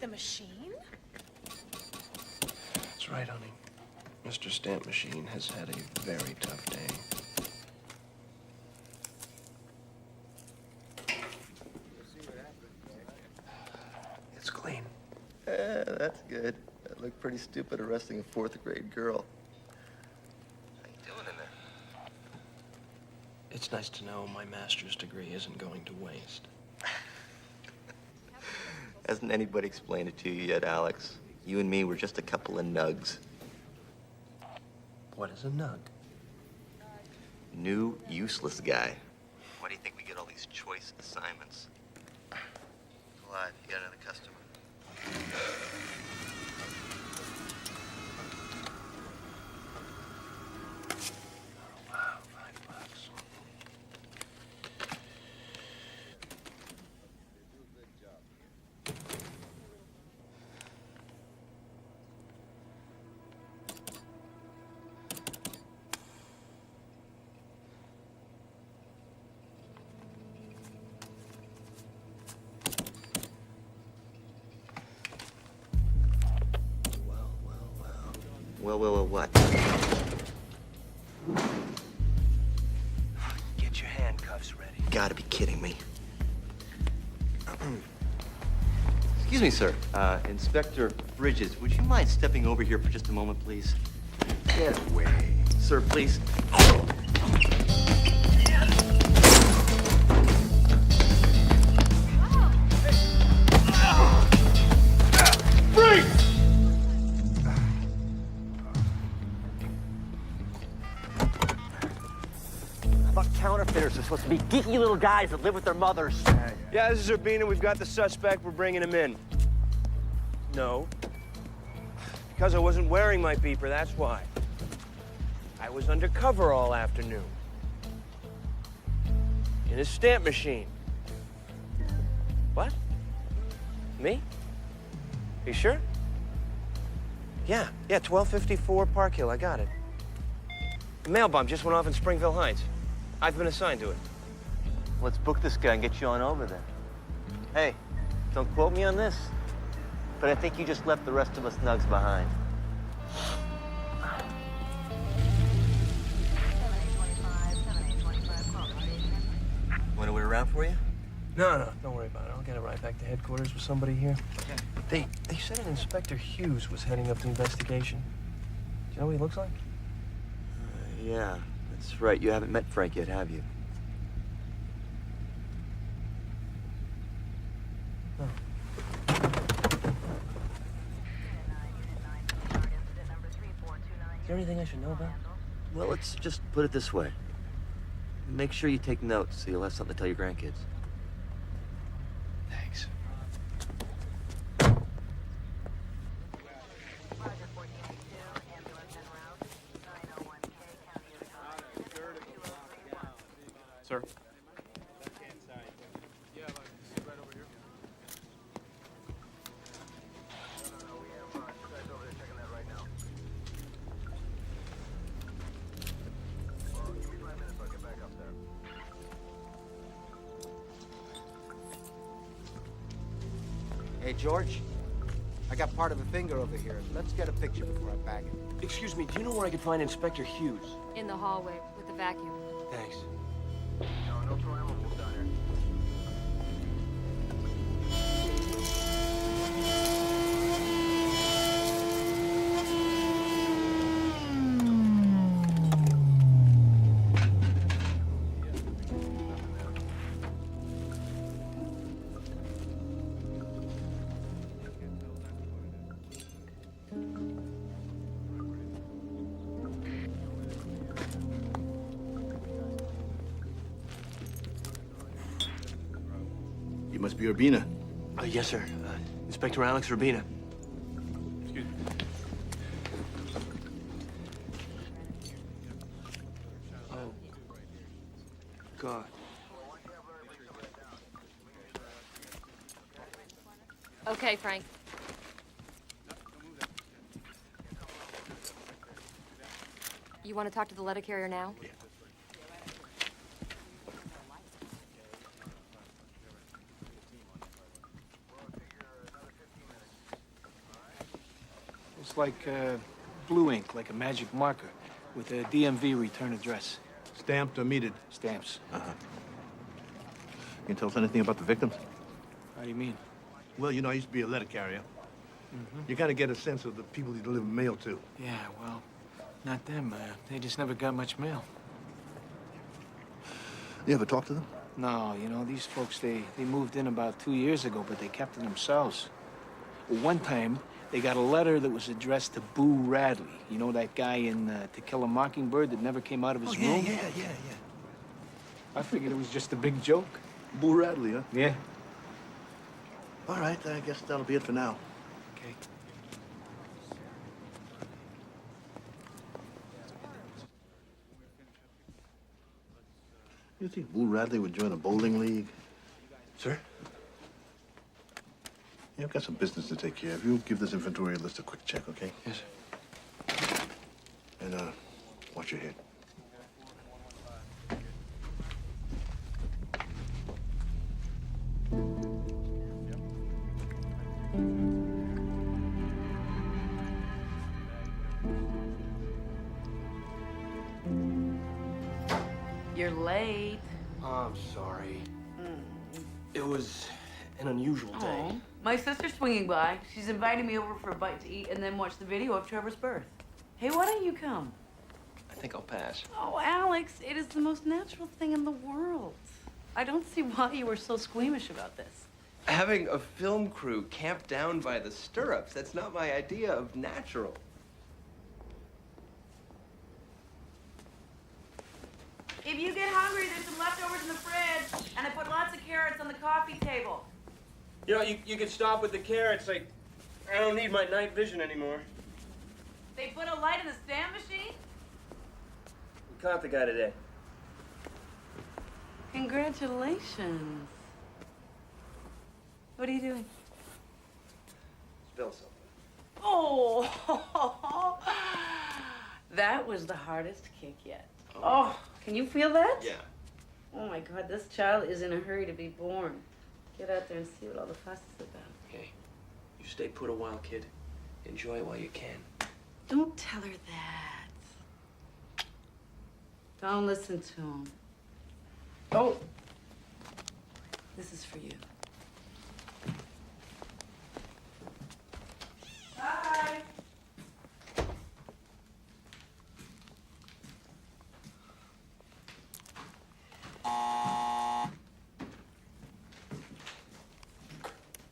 The machine? That's right, honey. Mr. Stamp Machine has had a very tough day. It's clean. That's good. That looked pretty stupid arresting a fourth-grade girl. How you doing in there? It's nice to know my master's degree isn't going to waste. Hasn't anybody explained it to you yet, Alex? You and me were just a couple of nugs. What is a nug? New, useless guy. Why do you think we get all these choice assignments? What? You got another customer? Well, what? Get your handcuffs ready. Gotta be kidding me. Excuse me, sir. Inspector Bridges, would you mind stepping over here for just a moment, please? Get away. Sir, please. Thought counterfeiters are supposed to be geeky little guys that live with their mothers. Yeah, this is Urbina. We've got the suspect. We're bringing him in. No. Because I wasn't wearing my beeper, that's why. I was undercover all afternoon. In his stamp machine. What? Me? You sure? Yeah, 1254 Park Hill. I got it. The mail bomb just went off in Springville Heights. I've been assigned to it. Let's book this guy and get you on over there. Hey, don't quote me on this, but I think you just left the rest of us nugs behind. Want to wait around for you? No, don't worry about it. I'll get it right back to headquarters with somebody here. Okay. They said an Inspector Hughes was heading up the investigation. Do you know what he looks like? Yeah, that's right. You haven't met Frank yet, have you? No. Is there anything I should know about? Well, let's just put it this way. Make sure you take notes so you'll have something to tell your grandkids. Thanks. Sir? Hey, George, I got part of a finger over here. Let's get a picture before I bag it. Excuse me, do you know where I could find Inspector Hughes? In the hallway with the vacuum. Thanks. No problem. We'll down here. You must be Urbina. Yes, sir. Inspector Alex Urbina. Excuse me. Oh. God. Okay, Frank. You want to talk to the letter carrier now? Yeah. It's like blue ink, like a magic marker, with a DMV return address. Stamped or metered? Stamps. Can you tell us anything about the victims? How do you mean? Well, you know, I used to be a letter carrier. You kind of get a sense of the people you deliver mail to. Yeah, well, not them. They just never got much mail. You ever talk to them? No, you know, these folks, they moved in about 2 years ago, but they kept to themselves. One time, they got a letter that was addressed to Boo Radley. You know that guy in To Kill a Mockingbird that never came out of his room? Yeah. I figured it was just a big joke. Boo Radley, huh? Yeah. All right, I guess that'll be it for now. Okay. You think Boo Radley would join a bowling league? Sir? Yeah, I've got some business to take care of. You give this inventory list a quick check, okay? Yes, sir. And, watch your head. You're late. I'm sorry. It was an unusual day. Oh, my sister's swinging by. She's inviting me over for a bite to eat and then watch the video of Trevor's birth. Hey, why don't you come? I think I'll pass. Oh, Alex, it is the most natural thing in the world. I don't see why you were so squeamish about this. Having a film crew camped down by the stirrups, that's not my idea of natural. If you get hungry, there's some leftovers in the fridge, and I put lots of carrots on the coffee table. You know, you can stop with the carrots. Like, I don't need my night vision anymore. They put a light in the stand machine? We caught the guy today. Congratulations. What are you doing? Spill something. Oh, that was the hardest kick yet. Oh, can you feel that? Yeah. Oh my God, this child is in a hurry to be born. Get out there and see what all the fuss is about. Hey, you stay put a while, kid. Enjoy it while you can. Don't tell her that. Don't listen to him. Oh, this is for you. Bye.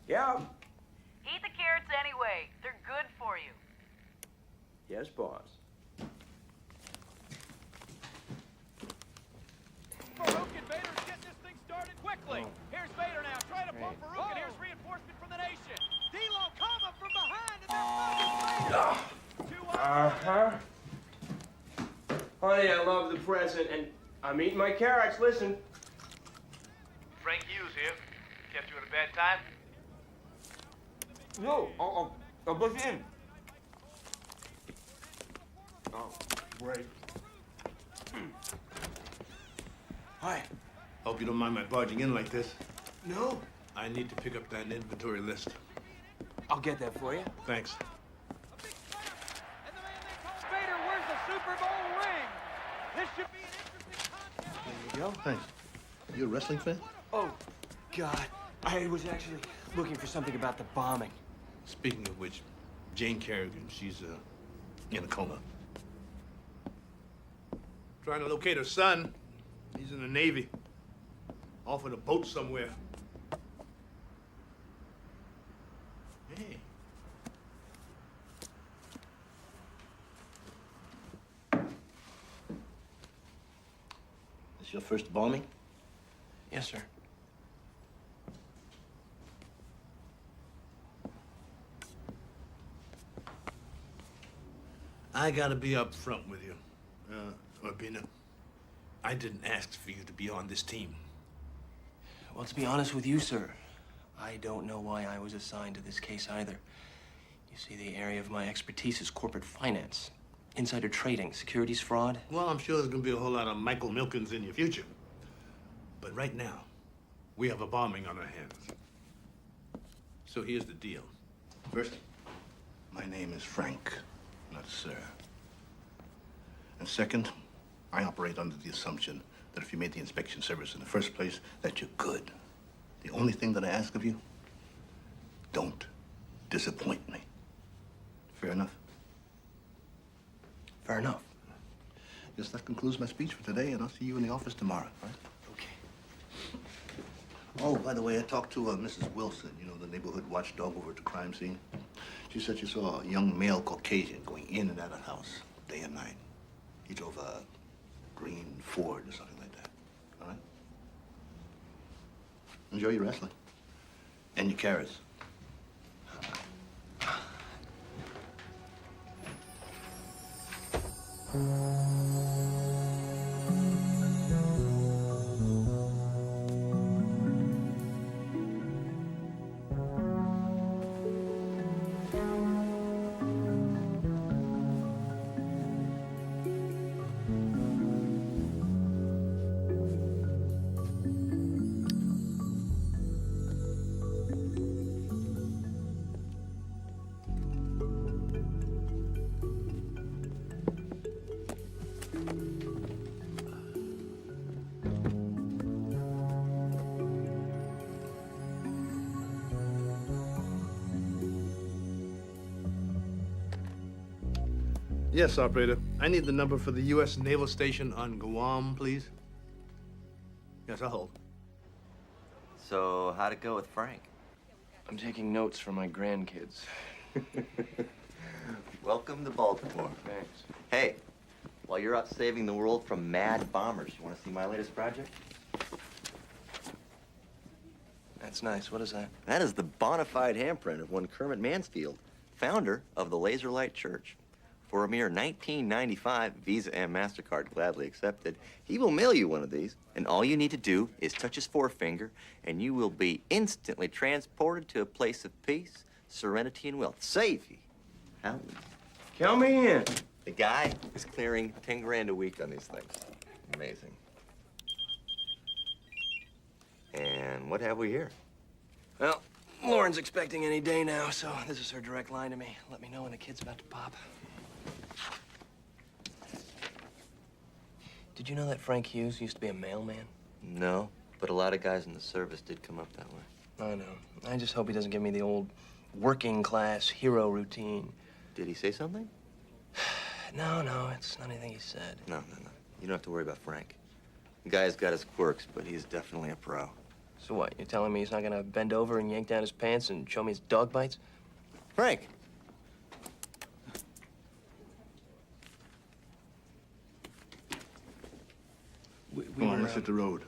Yeah. Eat the carrots anyway. They're good for you. Yes, boss. Farouk and Vader's getting this thing started quickly. Here's Vader now. Try to pull Farouk, and here's reinforcement from the nation. D-Lo coming from behind, and they're Uh-huh. Honey, I love the present, and I'm eating my carrots. Listen. Frank Hughes here. Kept you at a bad time? No, I'll bush in. Oh, great. Hi. Hope you don't mind my barging in like this. No. I need to pick up that inventory list. I'll get that for you. Thanks. And the man they call Vader wears the Super Bowl ring. This should be an interesting contest. There you go. Thanks. You a wrestling fan? Oh, God. I was actually looking for something about the bombing. Speaking of which, Jane Kerrigan, she's in a coma. Trying to locate her son. He's in the Navy. Off in a boat somewhere. Hey. This your first bombing? Yes, sir. I gotta be up front with you, Urbina. I didn't ask for you to be on this team. Well, to be honest with you, sir, I don't know why I was assigned to this case either. You see, the area of my expertise is corporate finance, insider trading, securities fraud. Well, I'm sure there's gonna be a whole lot of Michael Milkins in your future. But right now, we have a bombing on our hands. So here's the deal. First, my name is Frank, not sir. And second, I operate under the assumption that if you made the inspection service in the first place, that you're good. The only thing that I ask of you, don't disappoint me. Fair enough? Fair enough. Yes, that concludes my speech for today, and I'll see you in the office tomorrow, right? Okay. Oh, by the way, I talked to Mrs. Wilson, you know, the neighborhood watchdog over at the crime scene. She said she saw a young male Caucasian going in and out of the house day and night. He drove a green Ford or something like that. All right? Enjoy your wrestling. And your carrots. Yes, operator. I need the number for the U.S. Naval Station on Guam, please. Yes, I'll hold. So, how'd it go with Frank? I'm taking notes for my grandkids. Welcome to Baltimore. Thanks. Hey, while you're out saving the world from mad bombers. You want to see my latest project? That's nice. What is that? That is the bona fide handprint of one Kermit Mansfield, founder of the Laser Light Church. For a mere $19.95, Visa and MasterCard gladly accepted, he will mail you one of these, and all you need to do is touch his forefinger, and you will be instantly transported to a place of peace, serenity, and wealth. Safety. Hallelujah. Count me in. The guy is clearing 10 grand a week on these things. Amazing. And what have we here? Well, Lauren's expecting any day now, so this is her direct line to me. Let me know when the kid's about to pop. Did you know that Frank Hughes used to be a mailman? No, but a lot of guys in the service did come up that way. I know. I just hope he doesn't give me the old working class hero routine. Did he say something? No, it's not anything he said. No. You don't have to worry about Frank. The guy's got his quirks, but he's definitely a pro. So what, you're telling me he's not gonna bend over and yank down his pants and show me his dog bites? Frank! Come on, let's hit the road.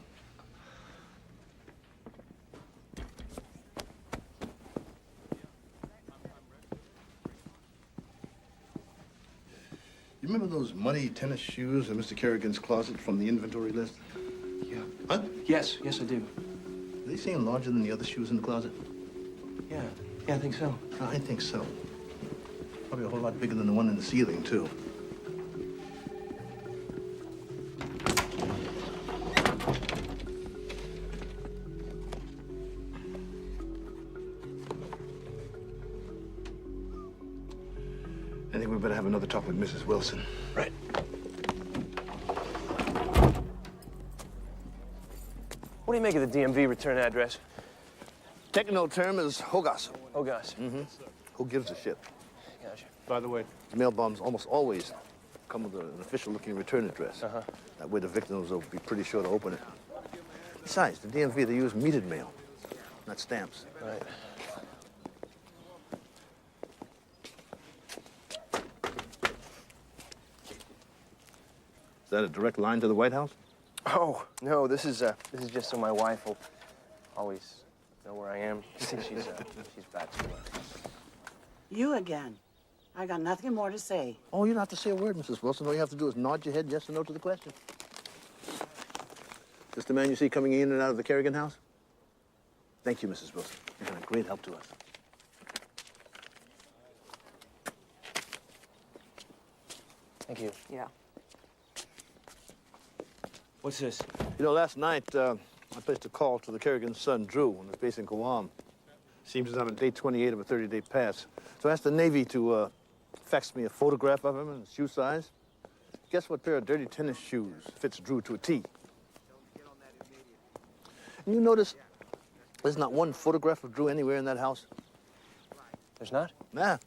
You remember those muddy tennis shoes in Mr. Kerrigan's closet from the inventory list? Yeah. Huh? Yes, I do. Are they seem larger than the other shoes in the closet? Yeah, I think so. I think so. Probably a whole lot bigger than the one in the ceiling, too. I think we better have another talk with Mrs. Wilson. Right. What do you make of the DMV return address? Technical term is Hogas. Hogas. Mm-hmm. Who gives a shit? Gotcha. By the way, mail bombs almost always come with an official-looking return address. Uh-huh. That way the victims will be pretty sure to open it. Besides, the DMV, they use metered mail, not stamps. Right. Is that a direct line to the White House? Oh, no, this is just so my wife will always know where I am. Since she's back to work. You again. I got nothing more to say. Oh, you don't have to say a word, Mrs. Wilson. All you have to do is nod your head yes or no to the question. This the man you see coming in and out of the Kerrigan house? Thank you, Mrs. Wilson. You've been a great help to us. Thank you. Yeah. What's this? You know, last night, I placed a call to the Kerrigan's son, Drew, on his base in Guam. Seems he's on day 28 of a 30-day pass. So I asked the Navy to fax me a photograph of him in shoe size. Guess what pair of dirty tennis shoes fits Drew to a T? And you notice there's not one photograph of Drew anywhere in that house? There's not? Nah.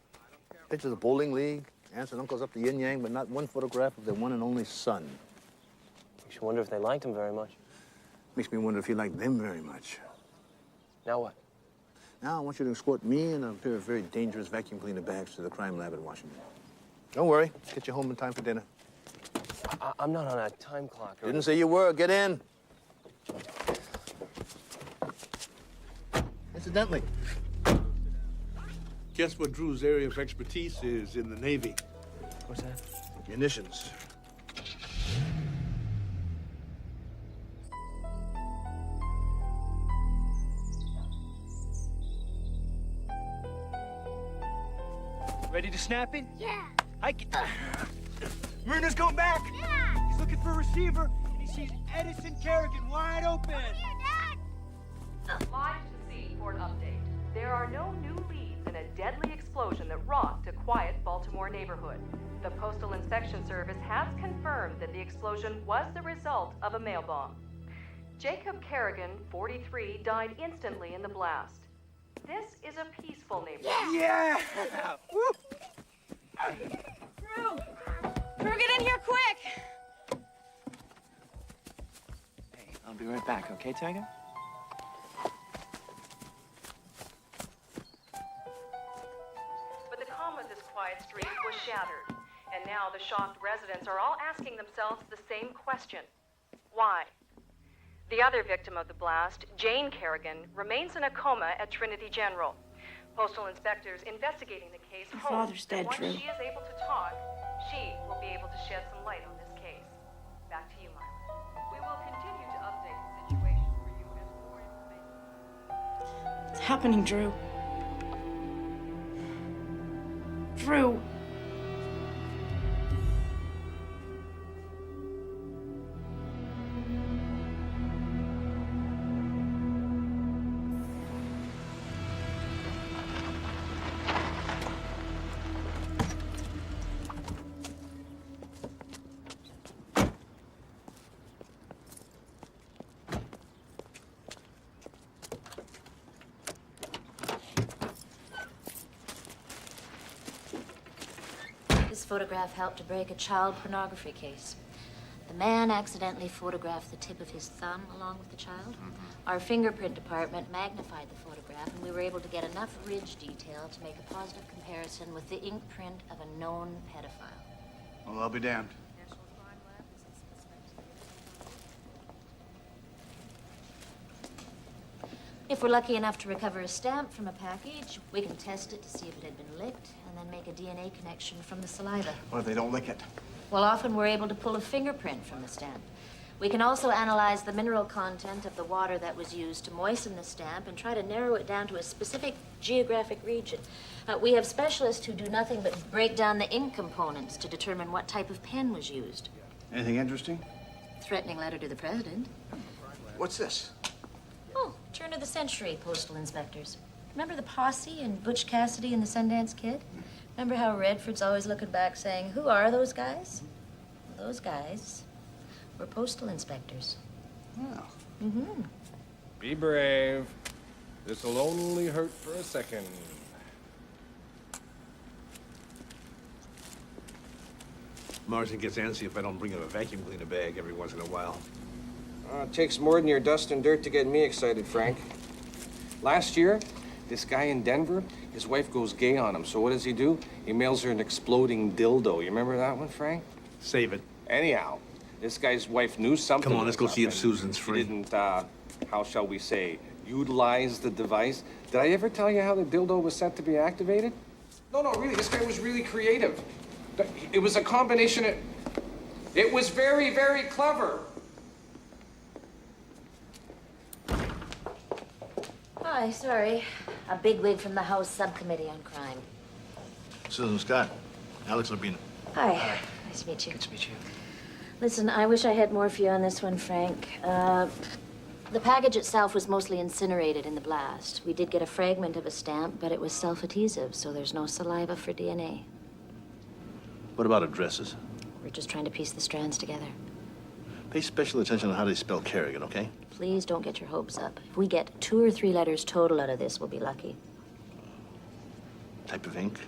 Pictures of bowling league, aunts and uncles up the yin-yang, but not one photograph of their one and only son. Makes you wonder if they liked him very much. Makes me wonder if he liked them very much. Now what? Now I want you to escort me and a pair of very dangerous vacuum cleaner bags to the crime lab in Washington. Don't worry. Get you home in time for dinner. I'm not on a time clock. Or... Didn't say you were. Get in. Incidentally, guess what Drew's area of expertise is in the Navy? What's that? Munitions. Ready to snap it? Yeah. I can... Marina's going back. Yeah. He's looking for a receiver, and he sees Edison Kerrigan wide open. Live to the scene for an update. There are no new leads in a deadly explosion that rocked a quiet Baltimore neighborhood. The Postal Inspection Service has confirmed that the explosion was the result of a mail bomb. Jacob Kerrigan, 43, died instantly in the blast. This is a peaceful neighborhood. Yeah! Drew! Drew, get in here quick! Hey, I'll be right back, okay, Tiger? But the calm of this quiet street was shattered. An And now the shocked residents are all asking themselves the same question. Why? The other victim of the blast, Jane Kerrigan, remains in a coma at Trinity General. Postal inspectors investigating the case Your hope father's that dead, once Drew. she is able to talk, she will be able to shed some light on this case. Back to you, Myra. We will continue to update the situation for you as more information. It's happening, Drew. Drew. This photograph helped to break a child pornography case. The man accidentally photographed the tip of his thumb along with the child. Our fingerprint department magnified the photograph, and we were able to get enough ridge detail to make a positive comparison with the ink print of a known pedophile. Well, I'll be damned. If we're lucky enough to recover a stamp from a package, we can test it to see if it had been licked, and then make a DNA connection from the saliva. What if they don't lick it? Well, often we're able to pull a fingerprint from the stamp. We can also analyze the mineral content of the water that was used to moisten the stamp and try to narrow it down to a specific geographic region. We have specialists who do nothing but break down the ink components to determine what type of pen was used. Anything interesting? Threatening letter to the president. What's this? Oh, turn of the century postal inspectors. Remember the posse and Butch Cassidy and the Sundance Kid? Remember how Redford's always looking back saying, who are those guys? Well, those guys were postal inspectors. Well. Mm-hmm. Be brave. This'll only hurt for a second. Martin gets antsy if I don't bring him a vacuum cleaner bag every once in a while. It takes more than your dust and dirt to get me excited, Frank. Last year, this guy in Denver, his wife goes gay on him. So what does he do? He mails her an exploding dildo. You remember that one, Frank? Save it. Anyhow, this guy's wife knew something. Come on, let's go was see up, if and Susan's free. He didn't, how shall we say, utilize the device. Did I ever tell you how the dildo was set to be activated? No, really, this guy was really creative. It was a combination of... It was very, very clever. Hi, sorry. A bigwig from the House Subcommittee on Crime. Susan Scott. Alex Labina. Hi. Nice to meet you. Good to meet you. Listen, I wish I had more for you on this one, Frank. The package itself was mostly incinerated in the blast. We did get a fragment of a stamp, but it was self-adhesive, so there's no saliva for DNA. What about addresses? We're just trying to piece the strands together. Pay special attention to how they spell Kerrigan, okay? Please don't get your hopes up. If we get 2 or 3 letters total out of this, we'll be lucky. Type of ink?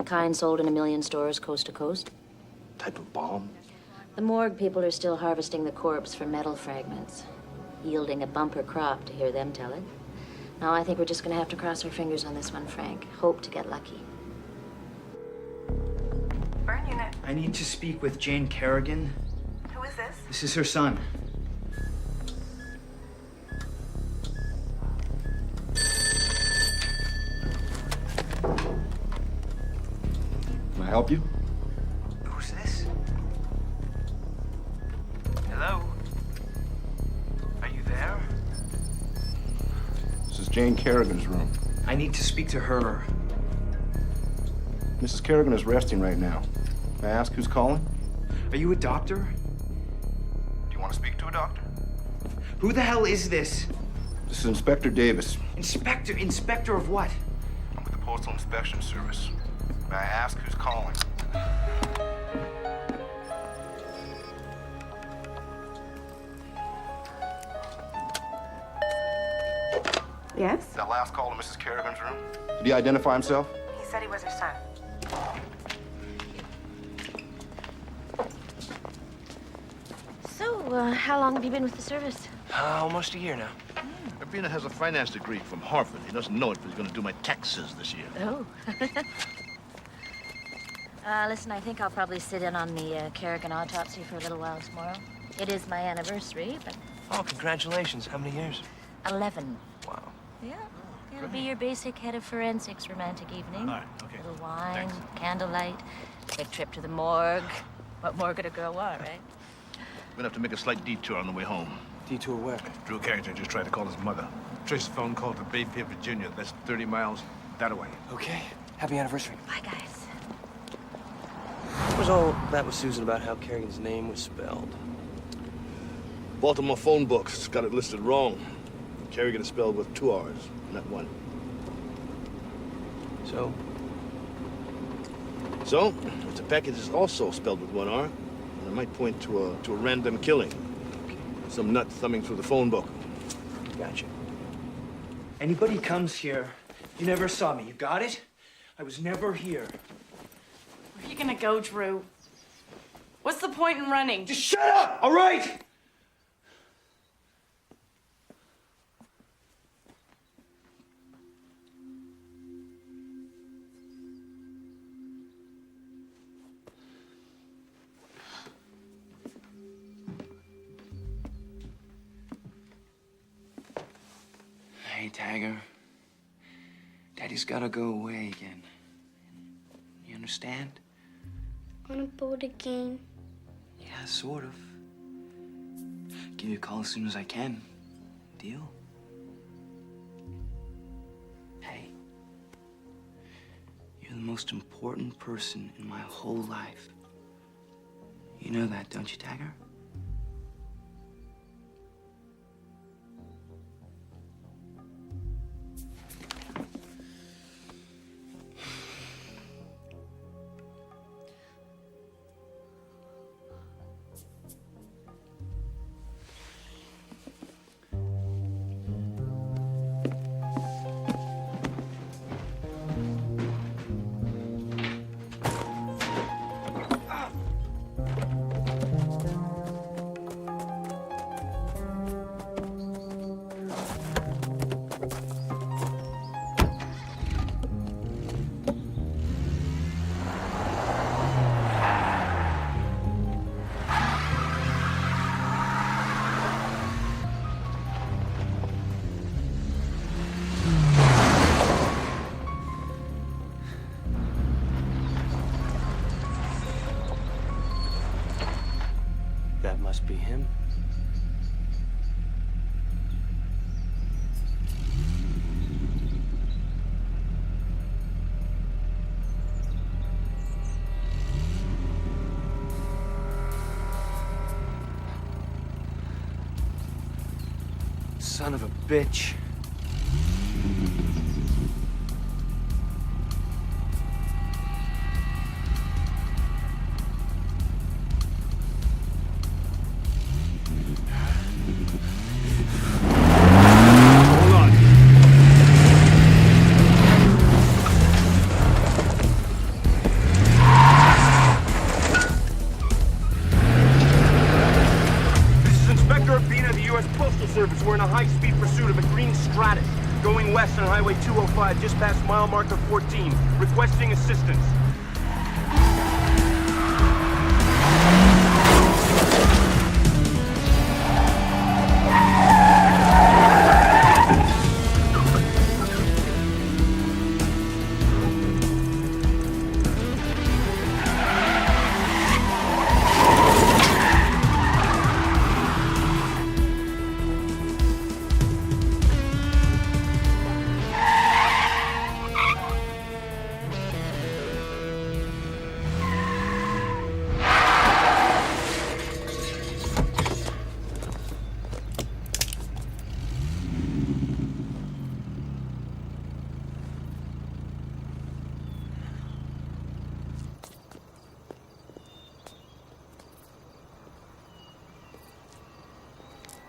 Kind sold in 1 million stores coast to coast. Type of bomb? The morgue people are still harvesting the corpse for metal fragments, yielding a bumper crop to hear them tell it. Now, I think we're just gonna have to cross our fingers on this one, Frank. Hope to get lucky. Burn unit. I need to speak with Jane Kerrigan. Who is this? This is her son. Can I help you? Who's this? Hello? Are you there? This is Jane Kerrigan's room. I need to speak to her. Mrs. Kerrigan is resting right now. May I ask who's calling? Are you a doctor? Do you want to speak to a doctor? Who the hell is this? This is Inspector Davis. Inspector of what? I'm with the Postal Inspection Service. May I ask who's calling? Yes? That last call to Mrs. Kerrigan's room? Did he identify himself? He said he was her son. So, how long have you been with the service? Almost a year now. Rabina has a finance degree from Harvard. He doesn't know it, but he's going to do my taxes this year. Oh. Listen, I think I'll probably sit in on the Kerrigan autopsy for a little while tomorrow. It is my anniversary, but... Oh, congratulations. How many years? 11. Wow. Yeah. It'll be your basic head of forensics romantic evening. All right, okay. A little wine, Thanks. candlelight, quick trip to the morgue. What more could a girl want, right? We're gonna have to make a slight detour on the way home. Detour where? Drew Carrington just tried to call his mother. Trace a phone call to Bayfield, Virginia. That's 30 miles that way. Okay. Happy anniversary. Bye, guys. What was all that with Susan about how Kerrigan's name was spelled? Baltimore phone books got it listed wrong. Kerrigan is spelled with 2 R's, not 1. So? So, if the package is also spelled with 1 R, it might point to a random killing. Some nut thumbing through the phone book. Gotcha. Anybody comes here, you never saw me. You got it? I was never here. Where are you gonna go, Drew? What's the point in running? Just shut up, all right? Hey, Tagger. Daddy's gotta go away again. You understand? On a boat again. Yeah, sort of. Give you a call as soon as I can. Deal? Hey. You're the most important person in my whole life. You know that, don't you, Tagger? That must be him. Son of a bitch. We're in a high-speed pursuit of a green Stratus, going west on Highway 205, just past mile marker 14, requesting assistance.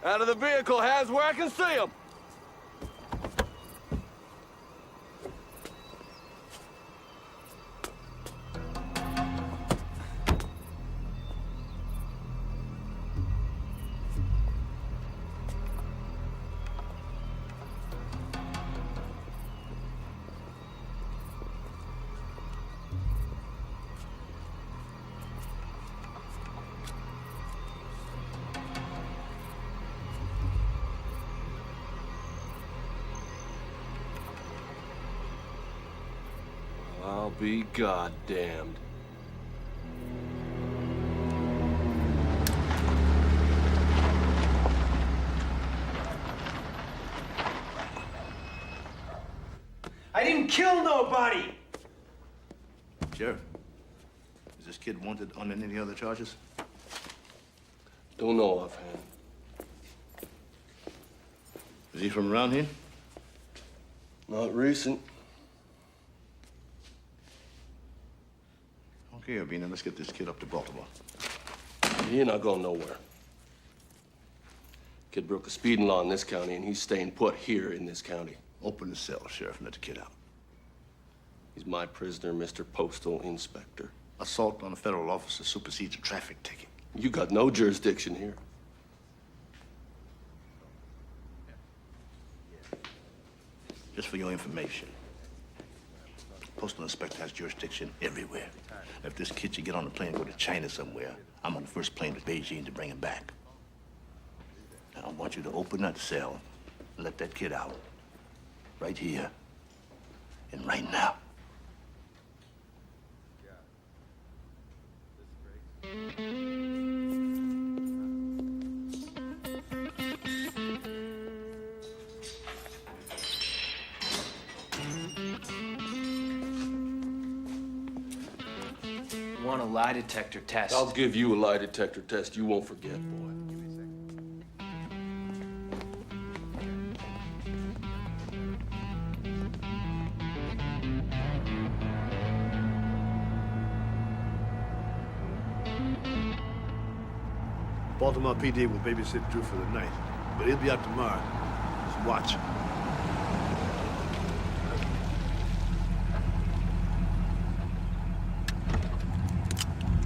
Out of the vehicle, hands where I can see them. be goddamned. I didn't kill nobody! Sheriff, is this kid wanted on any of the other charges? Don't know offhand. Is he from around here? Not recent. Okay, Urbina, let's get this kid up to Baltimore. He ain't not going nowhere. Kid broke a speeding law in this county, and he's staying put here in this county. Open the cell, Sheriff, and let the kid out. He's my prisoner, Mr. Postal Inspector. Assault on a federal officer supersedes a traffic ticket. You got no jurisdiction here. Just for your information, Postal Inspector has jurisdiction everywhere. If this kid should get on a plane and go to China somewhere, I'm on the first plane to Beijing to bring him back. Now, I want you to open that cell and let that kid out. Right here and right now. Want a lie detector test? I'll give you a lie detector test you won't forget, boy. Baltimore PD will babysit Drew for the night, but he'll be out tomorrow. Just watch.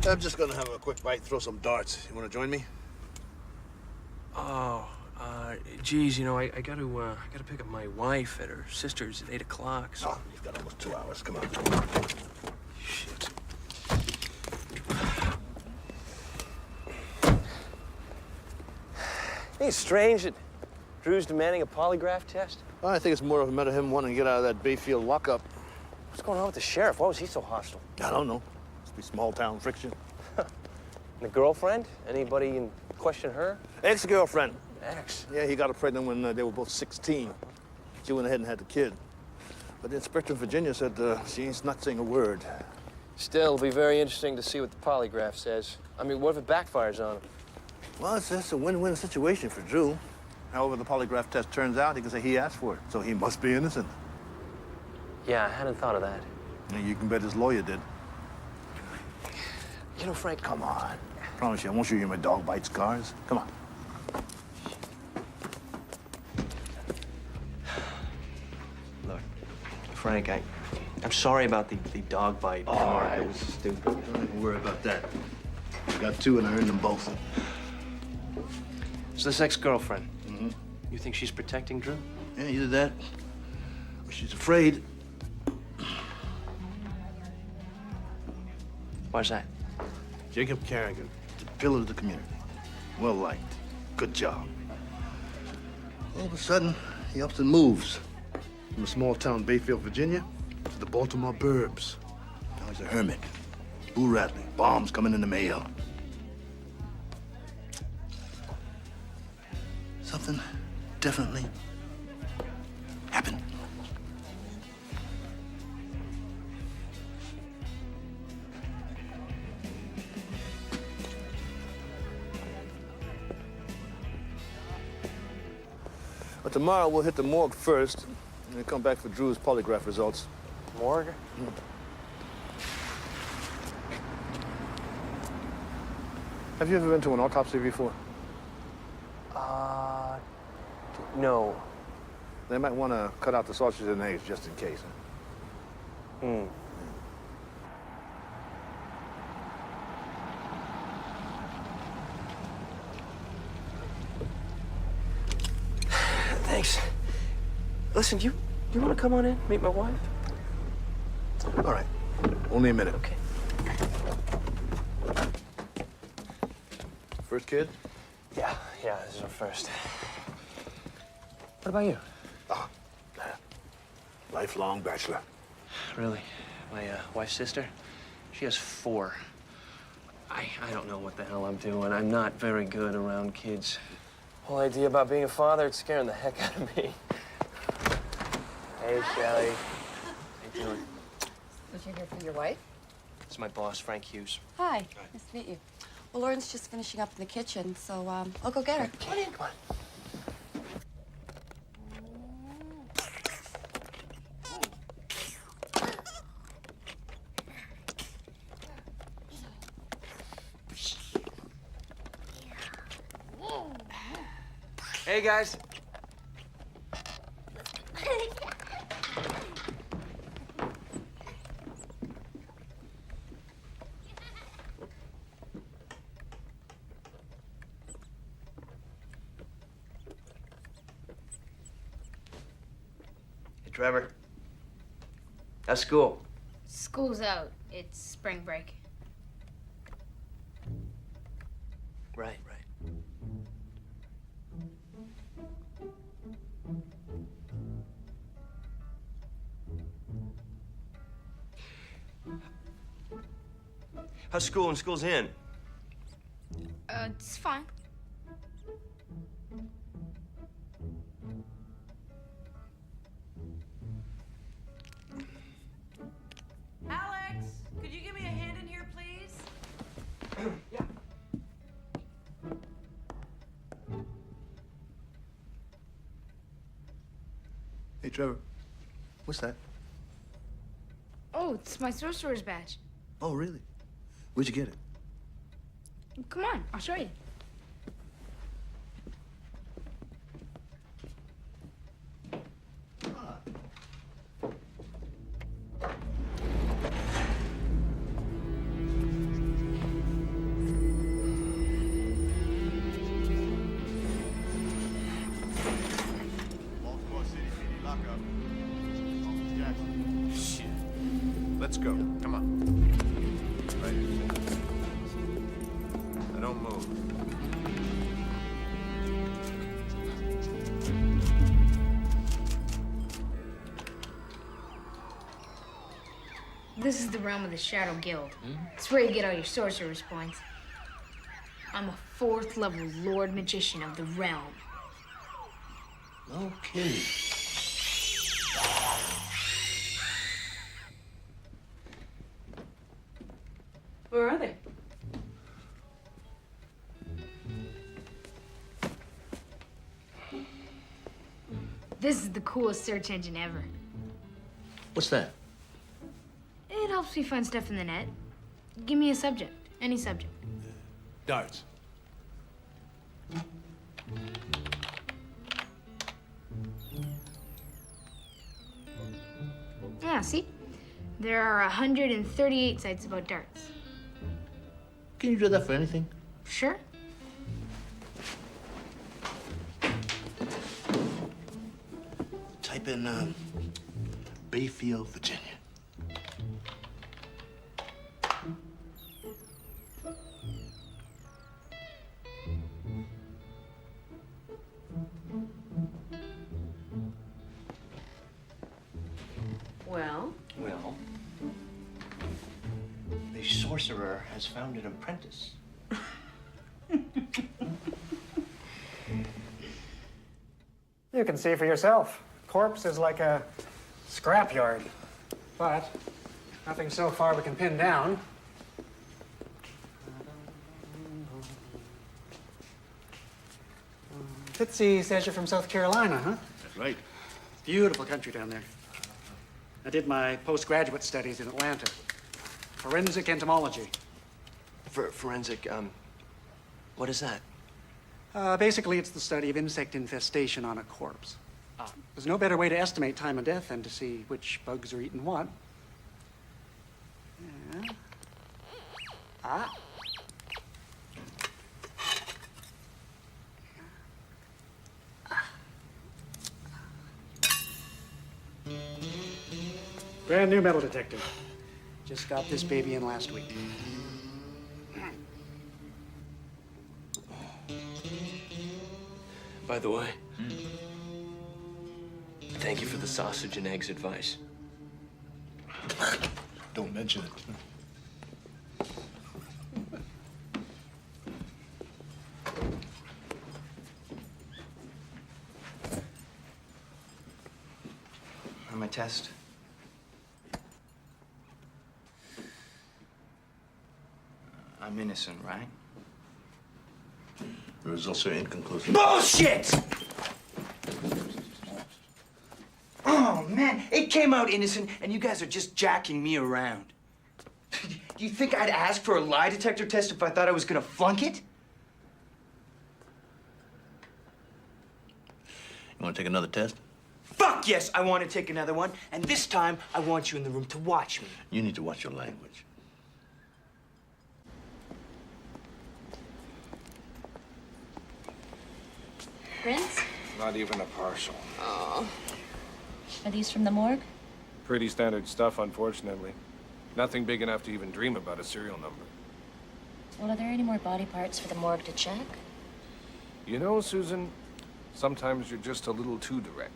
I'm just gonna have a quick bite, throw some darts. You wanna join me? Oh, geez, you know, I gotta pick up my wife at her sister's at 8 o'clock, so... Oh, you've got almost 2 hours. Come on. Shit. Ain't it strange that Drew's demanding a polygraph test? Well, I think it's more of a matter of him wanting to get out of that Bayfield lockup. What's going on with the sheriff? Why was he so hostile? I don't know. Must be small-town friction. And the girlfriend? Anybody in question her? Ex-girlfriend. Ex? Yeah, he got her pregnant when they were both 16. She went ahead and had the kid. But the inspector in Virginia said she ain't not saying a word. Still, it'll be very interesting to see what the polygraph says. I mean, what if it backfires on him? Well, it's a win-win situation for Drew. However the polygraph test turns out, he can say he asked for it, so he must be innocent. Yeah, I hadn't thought of that. And you can bet his lawyer did. You know, Frank, Come on. Promise you, I won't show you my dog bite scars. Come on. Look, Frank, I'm sorry about the dog bite. Oh, It was stupid. Don't even worry about that. I got 2 and I earned them both. So this ex-girlfriend, Mm-hmm. you think she's protecting Drew? Yeah, either that, or she's afraid. Why's that? Jacob Carrigan, the pillar of the community. Well liked. Good job. All of a sudden, he ups and moves from the small town Bayfield, Virginia, to the Baltimore burbs. Now he's a hermit. Boo rattling, bombs coming in the mail. Something definitely happened. But tomorrow we'll hit the morgue first, and then come back for Drew's polygraph results. Morgue? Have you ever been to an autopsy before? No. They might want to cut out the sausages and eggs just in case. Hmm. Thanks. Listen, you want to come on in, meet my wife? All right. Only a minute. Okay. First kid? Yeah, this is our first. What about you? Lifelong bachelor. Really? My wife's sister, she has 4. I don't know what the hell I'm doing. I'm not very good around kids. Whole idea about being a father, it's scaring the heck out of me. Hey, Shelly. How you doing? Was you here for your wife? It's my boss, Frank Hughes. Hi. Nice to meet you. Well, Lauren's just finishing up in the kitchen, so I'll go get her. Come on in, come on. Hey, guys. Hey, Trevor. How's school? School's out. It's spring break. Right. How's school and school's in? It's fine. Alex, could you give me a hand in here, please? Yeah. Hey, Trevor. What's that? Oh, it's my sorcerer's badge. Oh, really? Where'd you get it? Come on, I'll show you. Baltimore City PD lockup. Officer Jackson. Shit. Let's go. Come on. Right here. Now don't move. This is the realm of the Shadow Guild. It's where you get all your sorcerer's points. I'm a 4th level Lord Magician of the realm. No kidding. Where are they? This is the coolest search engine ever. What's that? It helps me find stuff in the net. Give me a subject, any subject. Darts. Yeah, see? There are 138 sites about darts. Can you do that for anything? Sure. Type in Bayfield, Virginia. Well? Well, the sorcerer has found an apprentice. You can see for yourself. Corpse is like a scrapyard. But nothing so far we can pin down. Fitzy says you're from South Carolina, huh? That's right. Beautiful country down there. I did my postgraduate studies in Atlanta. Forensic entomology. Forensic, what is that? Basically, it's the study of insect infestation on a corpse. There's no better way to estimate time of death than to see which bugs are eating what. Yeah. Ah. Brand new metal detector. Just got this baby in last week. By the way, thank you for the sausage and eggs advice. Don't mention it. On my test. I'm innocent, right? The results are inconclusive. Bullshit! Oh, man, it came out innocent, and you guys are just jacking me around. Do you think I'd ask for a lie detector test if I thought I was gonna flunk it? You want to take another test? Fuck yes, I want to take another one, and this time I want you in the room to watch me. You need to watch your language. Prince? Not even a partial. Oh. Are these from the morgue? Pretty standard stuff, unfortunately. Nothing big enough to even dream about a serial number. Well, are there any more body parts for the morgue to check? You know, Susan, sometimes you're just a little too direct.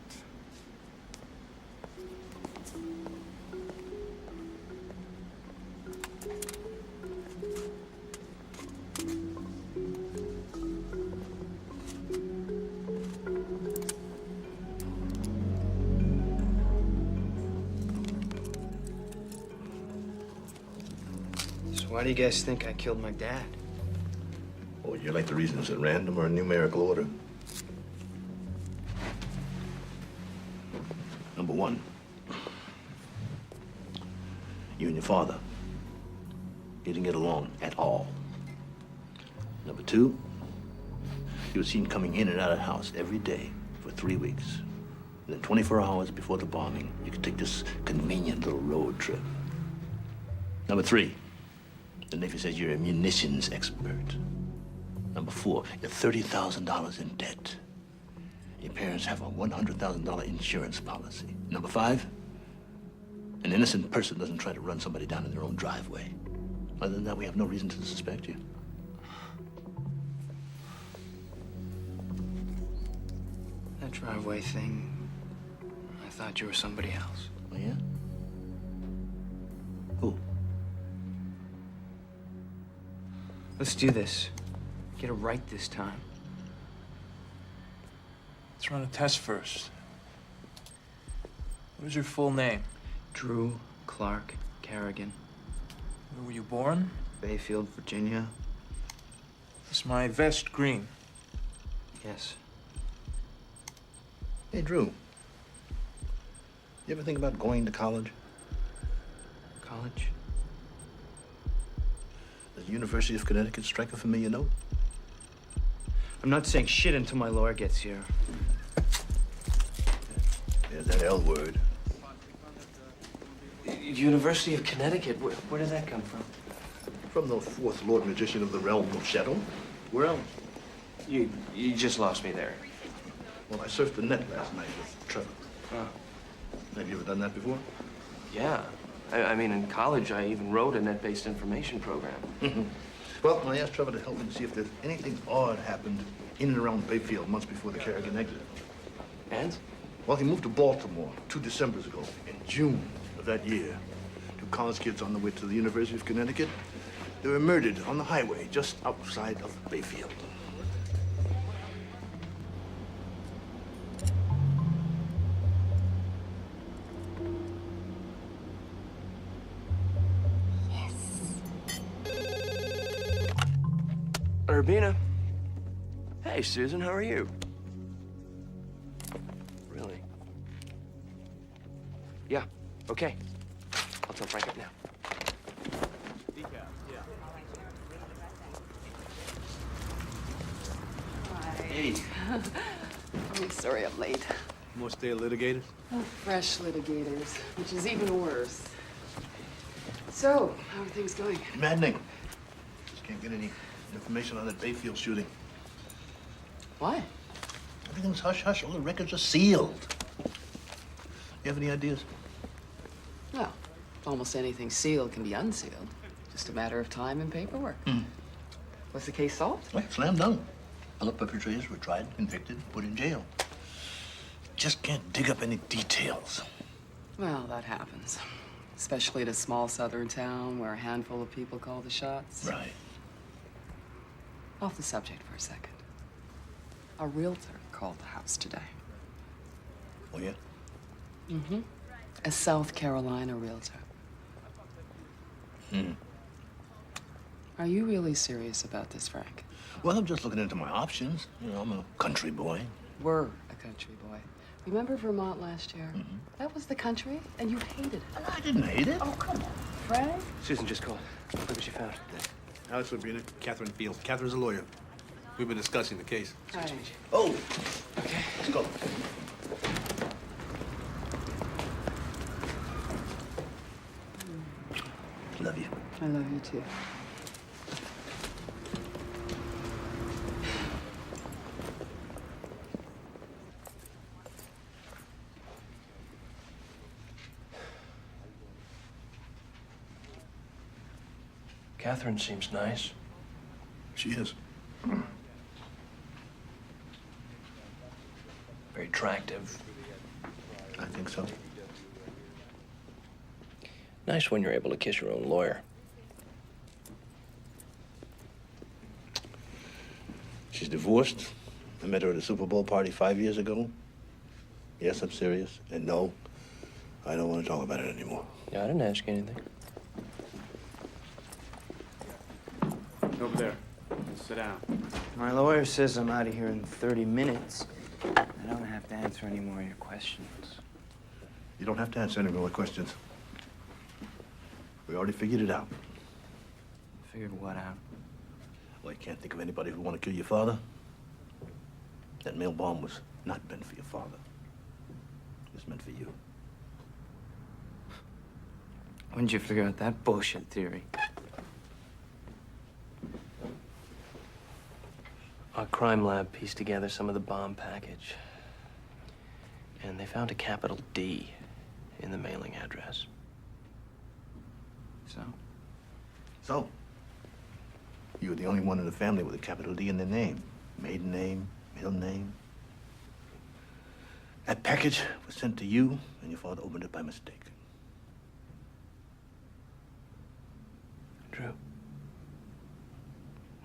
So why do you guys think I killed my dad? Oh, you like the reasons at random or in numerical order? Number one, you and your father didn't get along at all. Number two, you were seen coming in and out of the house every day for 3 weeks. And then 24 hours before the bombing, you could take this convenient little road trip. Number three, the Navy says you're a munitions expert. Number four, you're $30,000 in debt. Your parents have a $100,000 insurance policy. Number five, an innocent person doesn't try to run somebody down in their own driveway. Other than that, we have no reason to suspect you. That driveway thing, I thought you were somebody else. Oh, yeah? Who? Let's do this. Get it right this time. Let's run a test first. What is your full name? Drew Clark Kerrigan. Where were you born? Bayfield, Virginia. Is my vest green? Yes. Hey, Drew. You ever think about going to college? College? Does the University of Connecticut strike a familiar note? I'm not saying shit until my lawyer gets here. There's that L word. University of Connecticut? Where did that come from? From the fourth Lord Magician of the realm of Shadow. Where else? You just lost me there. Well, I surfed the net last night with Trevor. Oh. Have you ever done that before? Yeah. I mean, in college, I even wrote a net-based information program. Well, I asked Trevor to help me to see if there's anything odd happened in and around Bayfield months before the Kerrigan exit. And? Well, he moved to Baltimore 2 Decembers ago. In June of that year, 2 college kids on the way to the University of Connecticut, they were murdered on the highway just outside of Bayfield. Urbina. Hey, Susan, how are you? Really? Yeah, okay. I'll tell Frank up now. Hey. I'm sorry I'm late. More stale litigators? Oh, fresh litigators, which is even worse. So, how are things going? Maddening. Just can't get any information on that Bayfield shooting. Why? Everything's hush-hush. All the records are sealed. You have any ideas? Well, almost anything sealed can be unsealed. Just a matter of time and paperwork. Was the case solved? Well, slam dunk. All the perpetrators were tried, convicted, put in jail. Just can't dig up any details. Well, that happens. especially at a small southern town where a handful of people call the shots. Right. Off the subject for a second. A realtor called the house today. Oh, yeah? Mm-hmm. A South Carolina realtor. Hmm. Are you really serious about this, Frank? Well, I'm just looking into my options. You know, I'm a country boy. We're a country boy. Remember Vermont last year? Mm-hmm. That was the country, and you hated it. I didn't hate it. Oh, come on, Frank. Susan just called. Look what she found. Alex Labina, Catherine Fields. Catherine's a lawyer. We've been discussing the case. Hi. Oh, okay, let's go. Love you. I love you, too. Catherine seems nice. She is. Very attractive. I think so. Nice when you're able to kiss your own lawyer. She's divorced. I met her at a Super Bowl party 5 years ago. Yes, I'm serious. And no, I don't want to talk about it anymore. Yeah, I didn't ask you anything. Over there. Sit down. My lawyer says I'm out of here in 30 minutes. I don't have to answer any more of your questions. You don't have to answer any more questions. We already figured it out. Figured what out? Well, you can't think of anybody who would want to kill your father. That mail bomb was not meant for your father. It was meant for you. When'd you figure out that bullshit theory? Our crime lab pieced together some of the bomb package. And they found a capital D in the mailing address. So? So? You were the only one in the family with a capital D in their name. Maiden name, middle name. That package was sent to you, and your father opened it by mistake. Drew,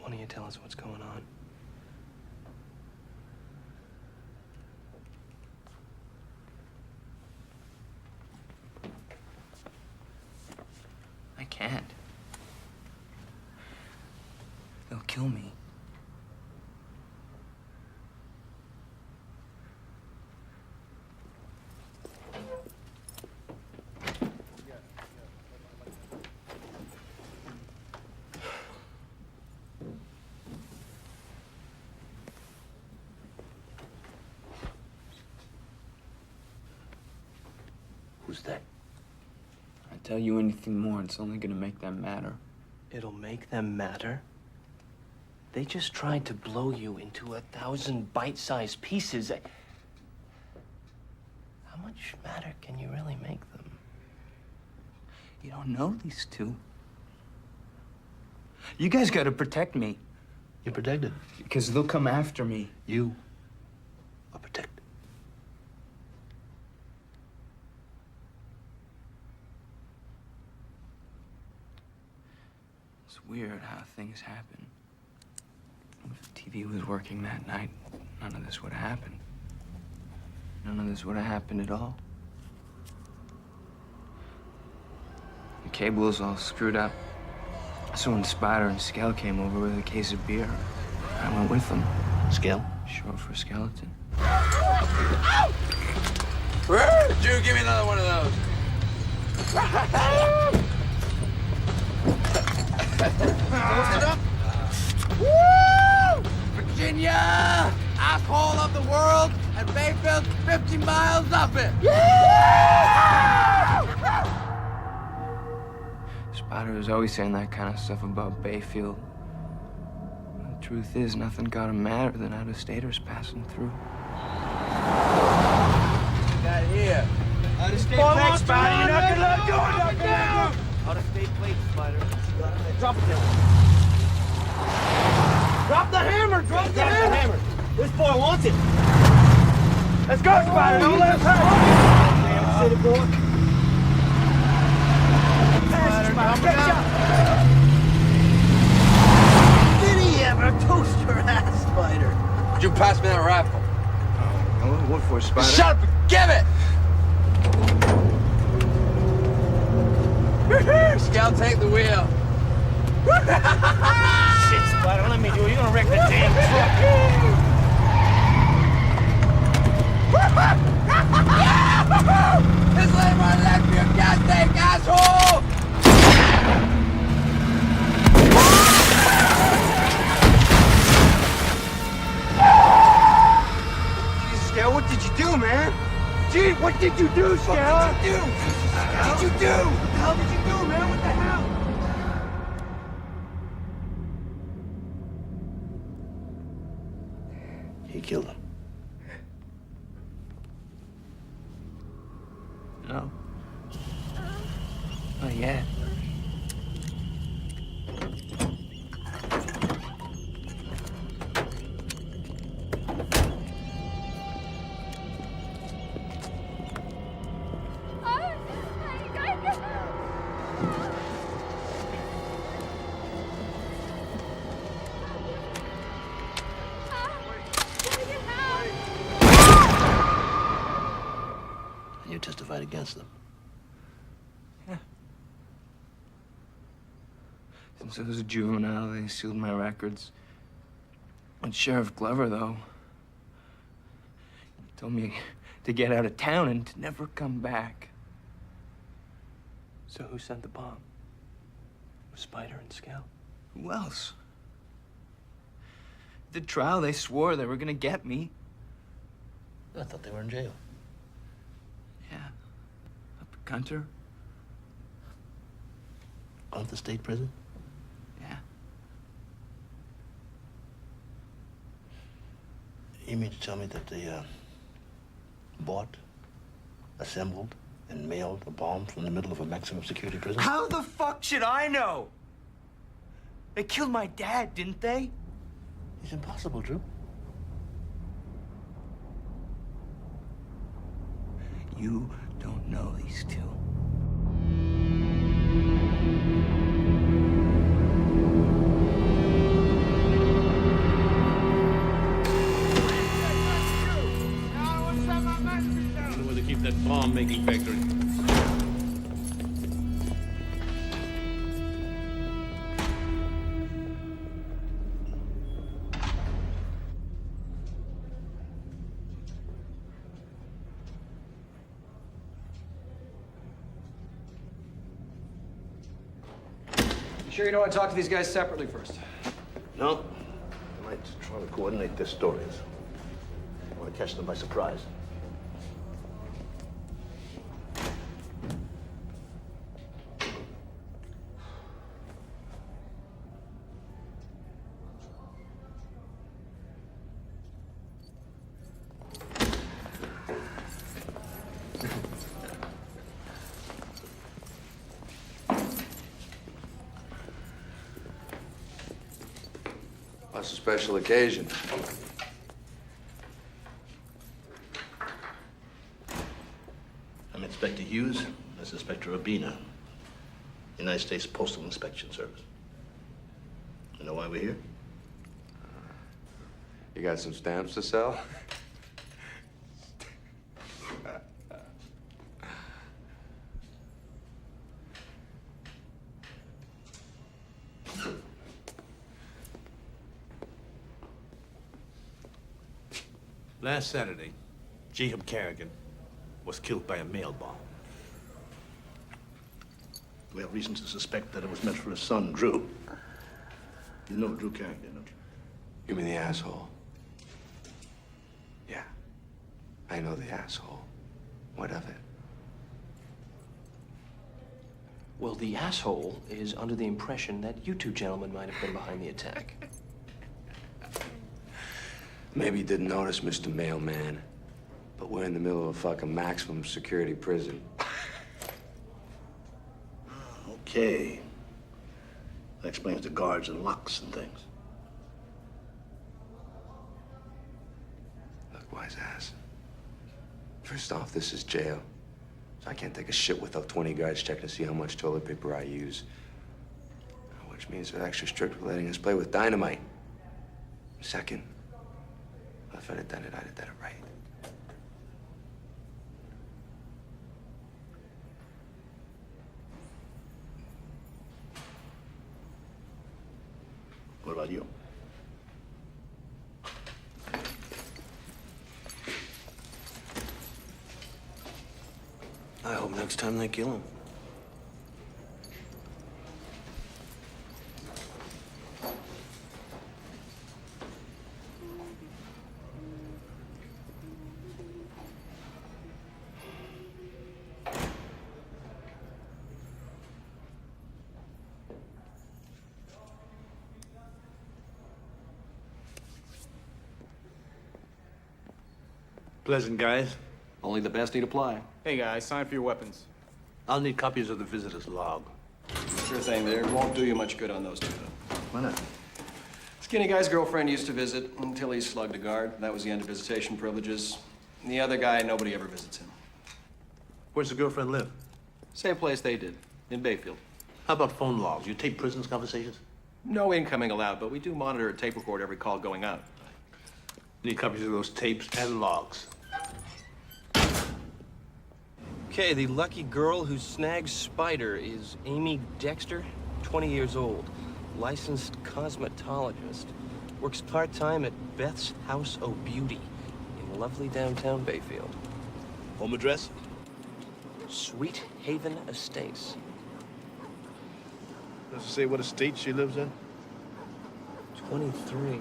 why don't you tell us what's going on? I can't. They'll kill me. Who's that? I tell you anything more, it's only gonna make them madder. It'll make them matter? They just tried to blow you into 1,000 bite-sized pieces. How much matter can you really make them? You don't know these two. You guys gotta protect me. You're protected. Because they'll come after me. You are protected. It's weird how things happen. If TV was working that night, none of this would have happened. None of this would have happened at all. The cable was all screwed up. So when Spider and Skell came over with a case of beer, I went with them. Skell? Short for skeleton. Drew, give me another one of those. Close it up. Woo! Virginia, asshole of the world, and Bayfield's 50 miles up it. Spider was always saying that kind of stuff about Bayfield. The truth is, nothing got him madder than out-of-staters passing through. Got here. Out-of-state plate, Spider. You're not gonna let him do it. Down. Out-of-state plate, Spider. Drop it down. Drop the hammer. Drop the hammer. This boy wants it. Let's go, Spider. Don't let him hurt. Damn city boy. Did he ever toast your ass, Spider? Would you pass me that rifle? No, what for, Spider? Shut up and give it! Scout, take the wheel. Shit, Spider, let me do it. You're gonna wreck the damn truck. This lane right left for your gas tank, asshole! Jesus, Scout, what did you do, man? Gee, what did you do, Scout? What did you do? What did you do? What the hell did you do, man? What the hell? He killed him. No. Not yet. And you testified against them. Yeah. Since I was a juvenile, they sealed my records. When Sheriff Glover, though, told me to get out of town and to never come back. So who sent the bomb? Was Spider and Scout? Who else? At the trial, they swore they were gonna get me. I thought they were in jail. Yeah. Up at Gunter. Out of the state prison? Yeah. You mean to tell me that they bought, assembled, and mailed a bomb from the middle of a maximum security prison? How the fuck should I know? They killed my dad, didn't they? It's impossible, Drew. You don't know these two. I don't know where they keep that bomb-making factory. You sure you don't want to talk to these guys separately first? No. I might try to coordinate their stories. I want to catch them by surprise. What's a special occasion? I'm Inspector Hughes. That's Inspector Urbina, United States Postal Inspection Service. You know why we're here? You got some stamps to sell? Last Saturday, Jacob Carrigan was killed by a mail bomb. We have reason to suspect that it was meant for his son, Drew. You know Drew Carrigan, don't you? You mean the asshole? Yeah. I know the asshole. What of it? Well, the asshole is under the impression that you two gentlemen might have been behind the attack. Maybe you didn't notice, Mr. Mailman, but we're in the middle of a fucking maximum security prison. Okay. That explains the guards and locks and things. Look, wise ass. First off, this is jail. So I can't take a shit without 20 guards checking to see how much toilet paper I use. which means they're extra strict with letting us play with dynamite. Second, if I'd have done it, I'd have done it right. What about you? I hope next time they kill him. Pleasant guys. Only the best need apply. Hey guys, sign for your weapons. I'll need copies of the visitor's log. Sure thing there. Won't do you much good on those two, though. Why not? Skinny guy's girlfriend used to visit until he slugged a guard. That was the end of visitation privileges. And the other guy, nobody ever visits him. Where's the girlfriend live? Same place they did, in Bayfield. How about phone logs? You tape prisoners' conversations? No incoming allowed, but we do monitor a tape record every call going out. Need copies of those tapes and logs. Okay, the lucky girl who snags Spider is Amy Dexter, 20 years old, licensed cosmetologist. Works part-time at Beth's House o' Beauty in lovely downtown Bayfield. Home address? Sweet Haven Estates. Does it say what estate she lives in? 23.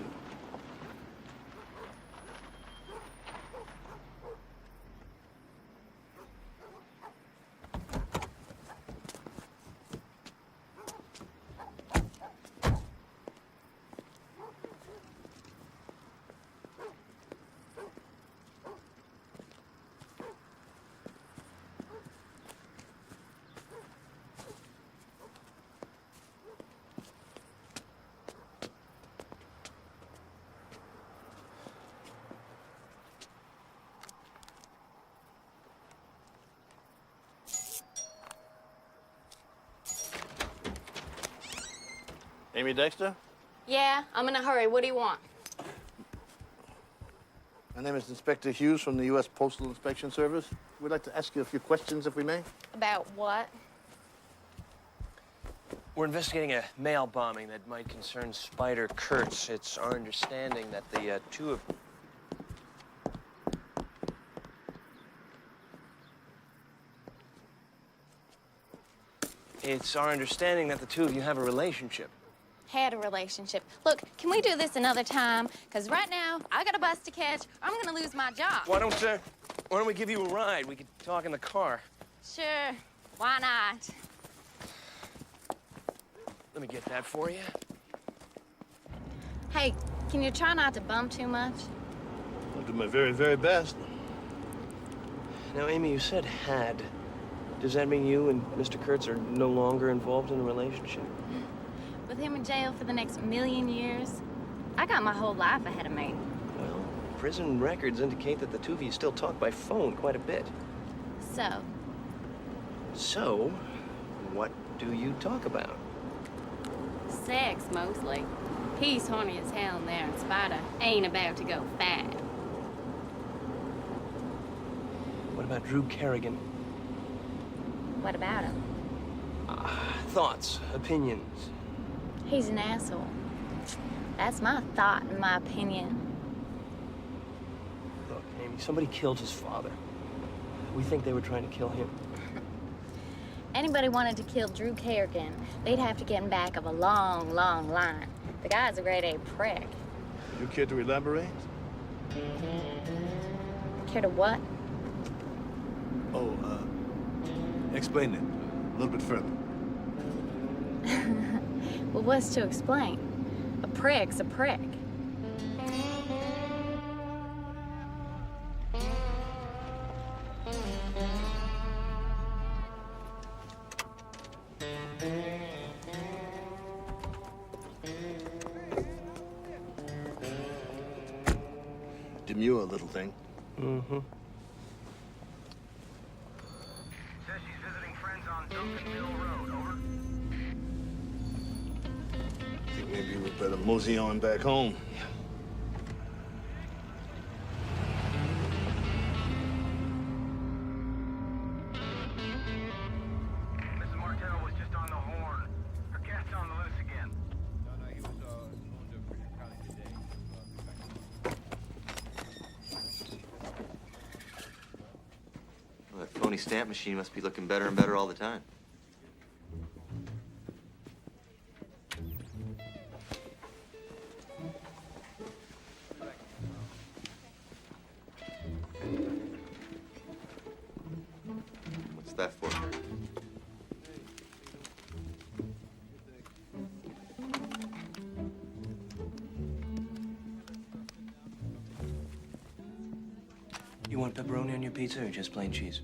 Amy Dexter? Yeah, I'm in a hurry. What do you want? My name is Inspector Hughes from the U.S. Postal Inspection Service. We'd like to ask you a few questions, if we may. About what? We're investigating a mail bombing that might concern Spider Kurtz. It's our understanding that the two of... It's our understanding that the two of you have a relationship. Had a relationship. Look, can we do this another time? Because right now, I got a bus to catch. I'm going to lose my job. Why don't we give you a ride? We could talk in the car. Sure. Why not? Let me get that for you. Hey, can you try not to bump too much? I'll do my very, very best. Now, Amy, you said had. Does that mean you and Mr. Kurtz are no longer involved in a relationship? With him in jail for the next million years, I got my whole life ahead of me. Well, prison records indicate that the two of you still talk by phone quite a bit. So? So, what do you talk about? Sex, mostly. He's horny as hell in there, and Spider ain't about to go fat. What about Drew Kerrigan? What about him? Thoughts, opinions. He's an asshole. That's my thought and my opinion. Look, Amy, somebody killed his father. We think they were trying to kill him. Anybody wanted to kill Drew Kerrigan, they'd have to get in back of a long, long line. The guy's a grade A prick. You care to elaborate? Care to what? Oh, explain it a little bit further. Well, what's to explain? A prick's a prick. Demure little thing. Mm-hmm. Says she's visiting friends on Duncan Mill Road. Over. Maybe we better mosey on back home. Mrs. Martell was just on the horn. Her cat's on the loose again. No, he was going to Bridger County today. Well, that phony stamp machine must be looking better and better all the time. What's that for? You want pepperoni on your pizza or just plain cheese?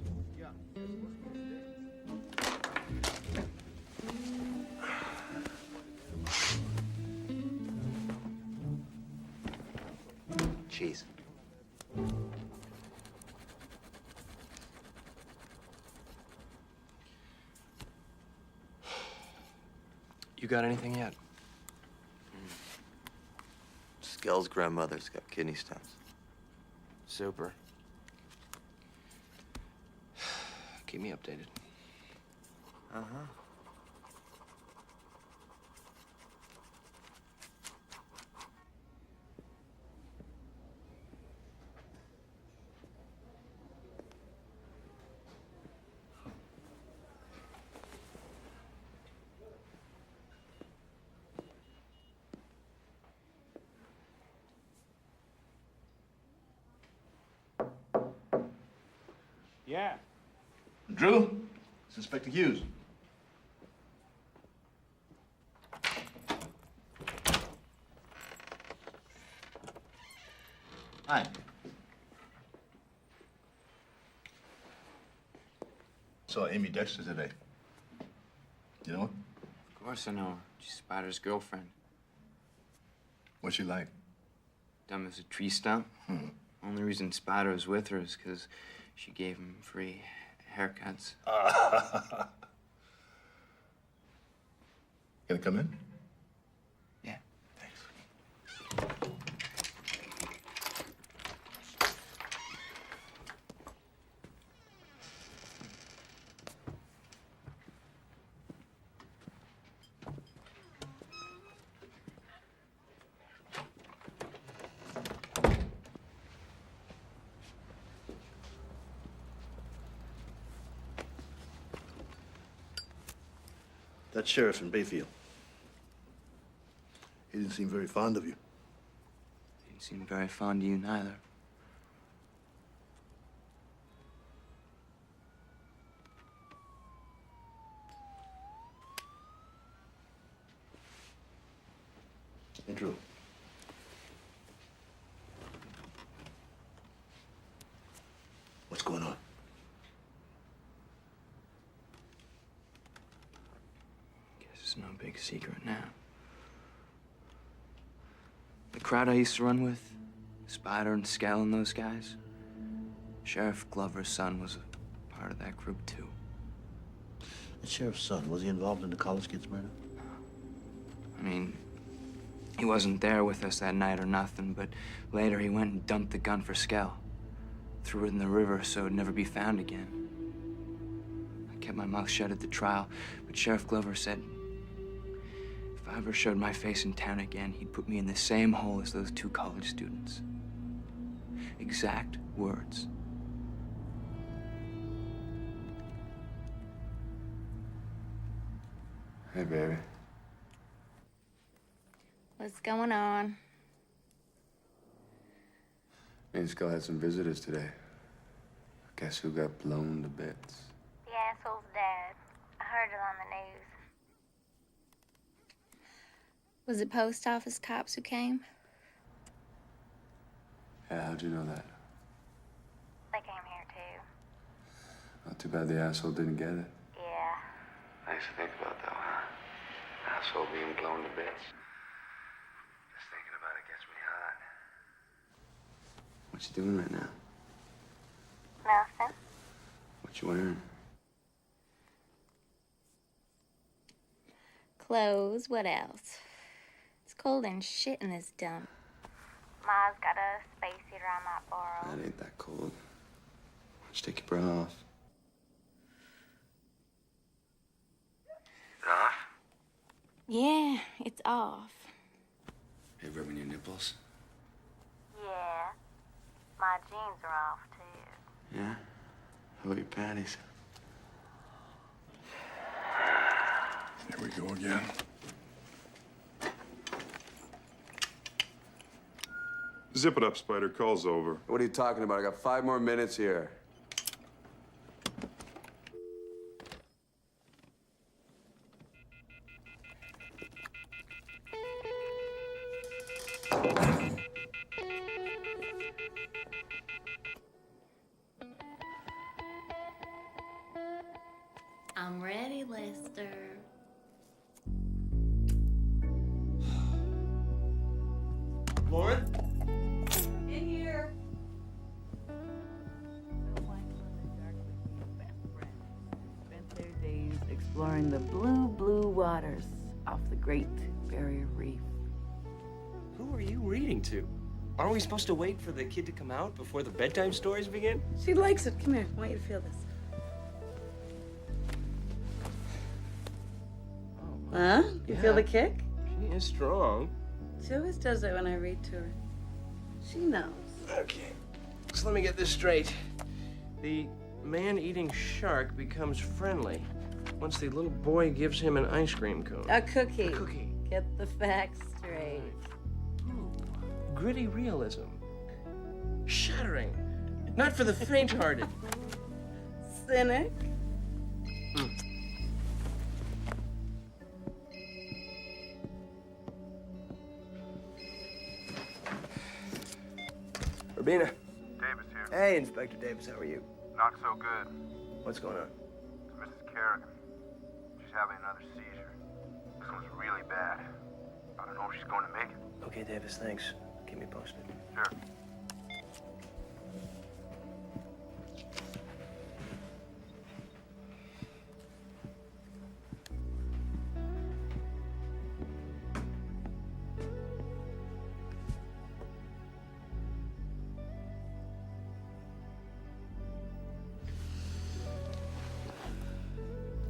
Cheese. You got anything yet? Skell's grandmother's got kidney stones. Super. Keep me updated. Uh-huh. Yeah. Drew, it's Inspector Hughes. Hi. Saw Amy Dexter today. You know her? Of course I know her. She's Spider's girlfriend. What's she like? Dumb as a tree stump. Only reason Spider was with her is because she gave him free haircuts. Can I come in? Yeah. That sheriff in Bayfield. He didn't seem very fond of you. Didn't seem very fond of you neither. Hey, Drew. What's going on? Guess it's no big secret now. The crowd I used to run with, Spider and Skell and those guys, Sheriff Glover's son was a part of that group, too. The sheriff's son, was he involved in the college kids' murder? I mean, he wasn't there with us that night or nothing, but later he went and dumped the gun for Skell. Threw it in the river so it'd never be found again. I kept my mouth shut at the trial, but Sheriff Glover said if I ever showed my face in town again, he'd put me in the same hole as those two college students. Exact words. Hey, baby. What's going on? Me and Skull had some visitors today. Guess who got blown to bits? The asshole's dad. I heard it on the news. Was it post office cops who came? Yeah, how'd you know that? They came here too. Not too bad the asshole didn't get it. Yeah. Nice to think about, though, huh? Asshole being blown to bits. Just thinking about it gets me hot. What you doing right now? Nothing. What you wearing? Clothes. What else? cold and shit in this dump. Ma's got a space heater I might borrow. That ain't that cold. Why don't you take your bra off? Off? Yeah, it's off. Hey, rubbing your nipples? Yeah. My jeans are off, too. Yeah? How about your panties? Here we go again. Zip it up, Spider. Call's over. What are you talking about? I got 5 more minutes here. I'm ready, Lester. Lauren? In here. Spent their days exploring the blue, blue waters off the Great Barrier Reef. Who are you reading to? Aren't we supposed to wait for the kid to come out before the bedtime stories begin? She likes it. Come here. I want you to feel this. Huh? You feel the kick? She is strong. She always does that when I read to her. She knows. Okay. So let me get this straight. The man-eating shark becomes friendly once the little boy gives him an ice cream cone. A cookie. A cookie. Get the facts straight. Gritty realism. Shattering. Not for the faint-hearted. Cynic. Urbina. Davis here. Hey, Inspector Davis, how are you? Not so good. What's going on? It's Mrs. Kerrigan. She's having another seizure. This one's really bad. I don't know if she's going to make it. Okay, Davis, thanks. Keep me posted. Sure.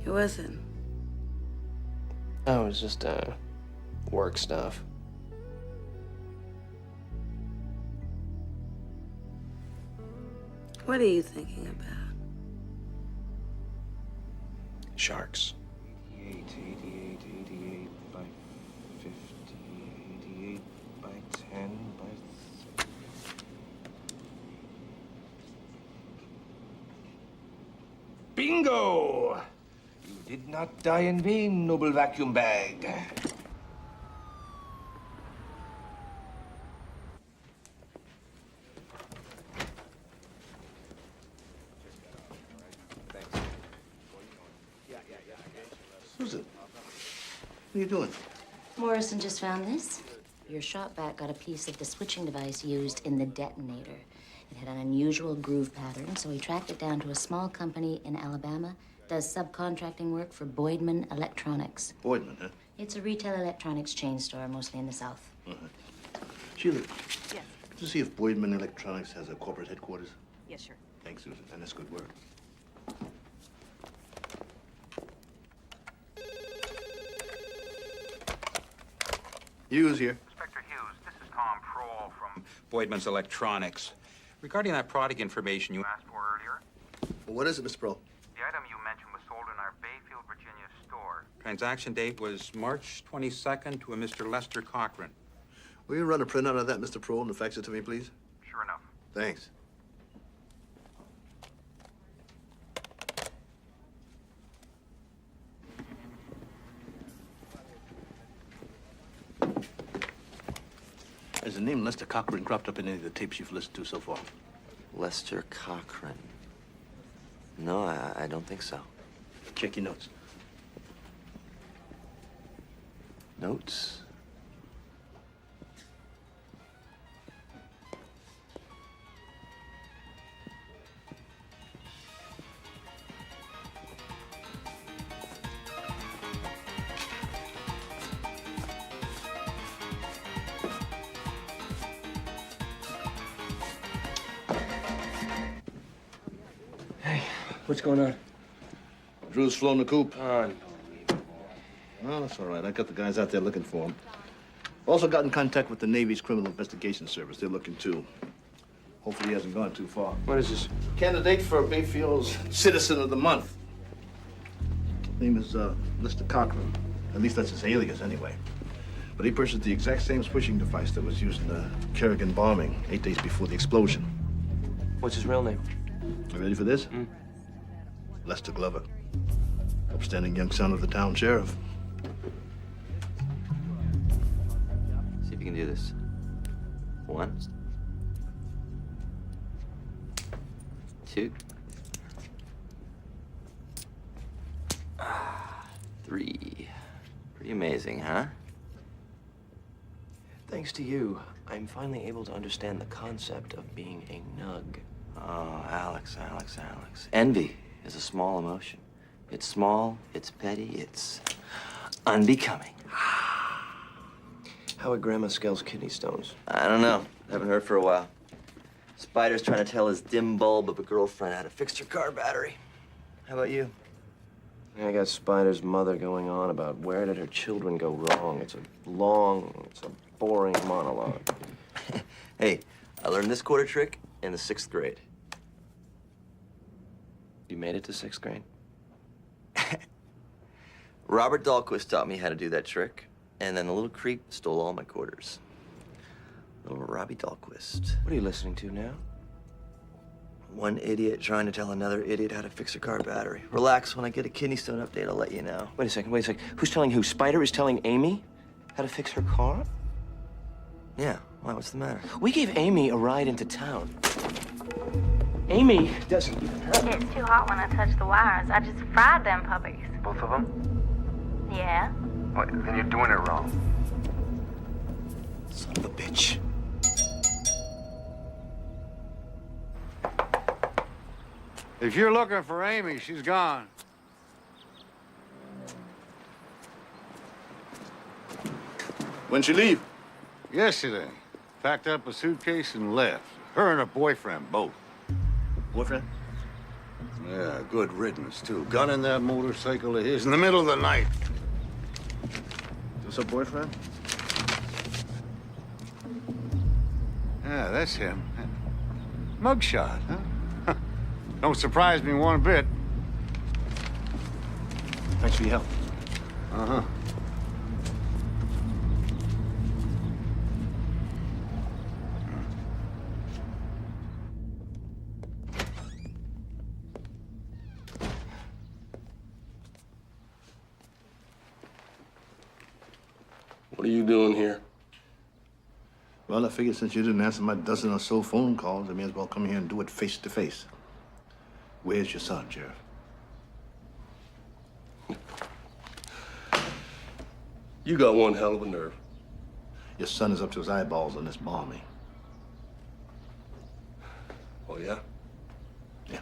Who was it? Oh, it was just, work stuff. What are you thinking about? Sharks. 88, 88, 88 by 50, 88 by 10 by... Bingo! You did not die in vain, noble vacuum bag. Susan, what are you doing? Morrison just found this. Your shot back got a piece of the switching device used in the detonator. It had an unusual groove pattern, so he tracked it down to a small company in Alabama. Does subcontracting work for Boydman Electronics. Boydman, huh? It's a retail electronics chain store, mostly in the South. Sheila, Yes. could you see if Boydman Electronics has a corporate headquarters? Yes, sure. Thanks, Susan. And that's good work. Hughes here. Inspector Hughes, this is Tom Prohl from Boydman's Electronics. Regarding that product information you asked for earlier, Well, what is it, Mr. Pro? the item you mentioned was sold in our Bayfield, Virginia store. Transaction date was March 22nd to a Mr. Lester Cochran. Will you run a printout of that, Mr. Pro, and fax it to me, please? Sure enough. Thanks. Has the name Lester Cochran cropped up in any of the tapes you've listened to so far? Lester Cochran. No, I don't think so. Check your notes. Notes? What's going on? Drew's flown the coop. Unbelievable. Well, that's all right. I got the guys out there looking for him. Also got in contact with the Navy's Criminal Investigation Service. They're looking too. Hopefully he hasn't gone too far. What is this? Candidate for Bayfield's Citizen of the Month. Name is Mr. Cochran. At least that's his alias anyway. But he purchased the exact same switching device that was used in the Kerrigan bombing 8 days before the explosion. What's his real name? You ready for this? Lester Glover. Upstanding young son of the town sheriff. See if you can do this. 1, 2, 3. Pretty amazing, huh? Thanks to you, I'm finally able to understand the concept of being a nug. Oh, Alex. Envy is a small emotion. It's small, it's petty, it's unbecoming. How are Grandma Skell's kidney stones? I don't know. Haven't heard for a while. Spider's trying to tell his dim bulb of a girlfriend how to fix her car battery. How about you? I got Spider's mother going on about where did her children go wrong. It's a boring monologue. Hey, I learned this quarter trick in the 6th grade. You made it to 6th grade? Robert Dahlquist taught me how to do that trick, and then the little creep stole all my quarters. Little Robbie Dahlquist. What are you listening to now? One idiot trying to tell another idiot how to fix a car battery. Relax, when I get a kidney stone update, I'll let you know. Wait a second. Who's telling who? Spider is telling Amy how to fix her car? Yeah, why, what's the matter? We gave Amy a ride into town. Amy doesn't even have... It gets too hot when I touch the wires. I just fried them puppies. Both of them? Yeah. Well, then you're doing it wrong. Son of a bitch. If you're looking for Amy, she's gone. When'd she leave? Yesterday. Packed up a suitcase and left. Her and her boyfriend, both. Boyfriend? Yeah, good riddance, too. Gun in that motorcycle of his in the middle of the night. Is this her boyfriend? Yeah, that's him. Mugshot, huh? Don't surprise me one bit. Thanks for your help. Uh-huh. What are you doing here? Well, I figured since you didn't answer my dozen or so phone calls, I may as well come here and do it face to face. Where's your son, Sheriff? You got one hell of a nerve. Your son is up to his eyeballs on this bombing. Oh, yeah? Yeah.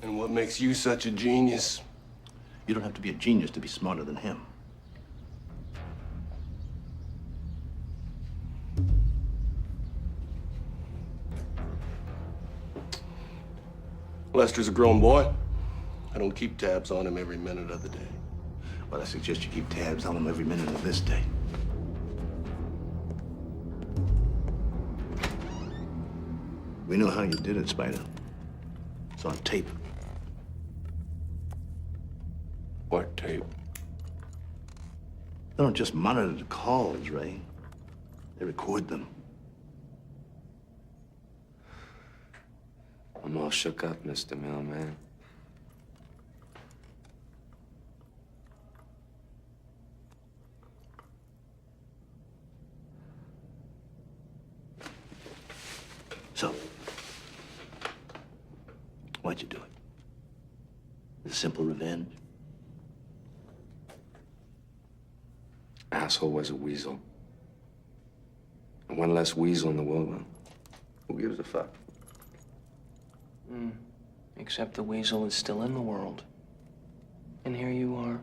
And what makes you such a genius? You don't have to be a genius to be smarter than him. Lester's a grown boy. I don't keep tabs on him every minute of the day. Well, I suggest you keep tabs on him every minute of this day. We know how you did it, Spider. It's on tape. What tape? They don't just monitor the calls, Ray. They record them. I'm all shook up, Mr. Mailman. So, why'd you do it? A simple revenge? Asshole was a weasel. And one less weasel in the world. Who gives a fuck? Except the weasel is still in the world. And here you are.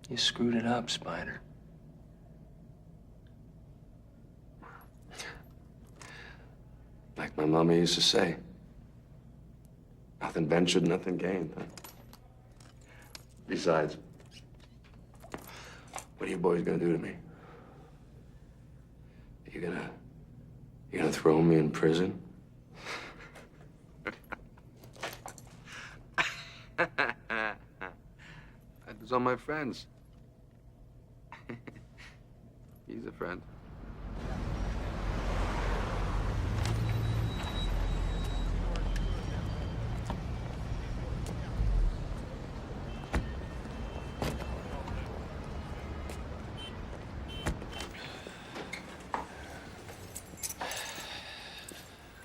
You screwed it up, Spider. Like my mama used to say, nothing ventured, nothing gained. Huh? Besides, what are you boys gonna do to me? You gonna throw me in prison? Those are my friends. He's a friend.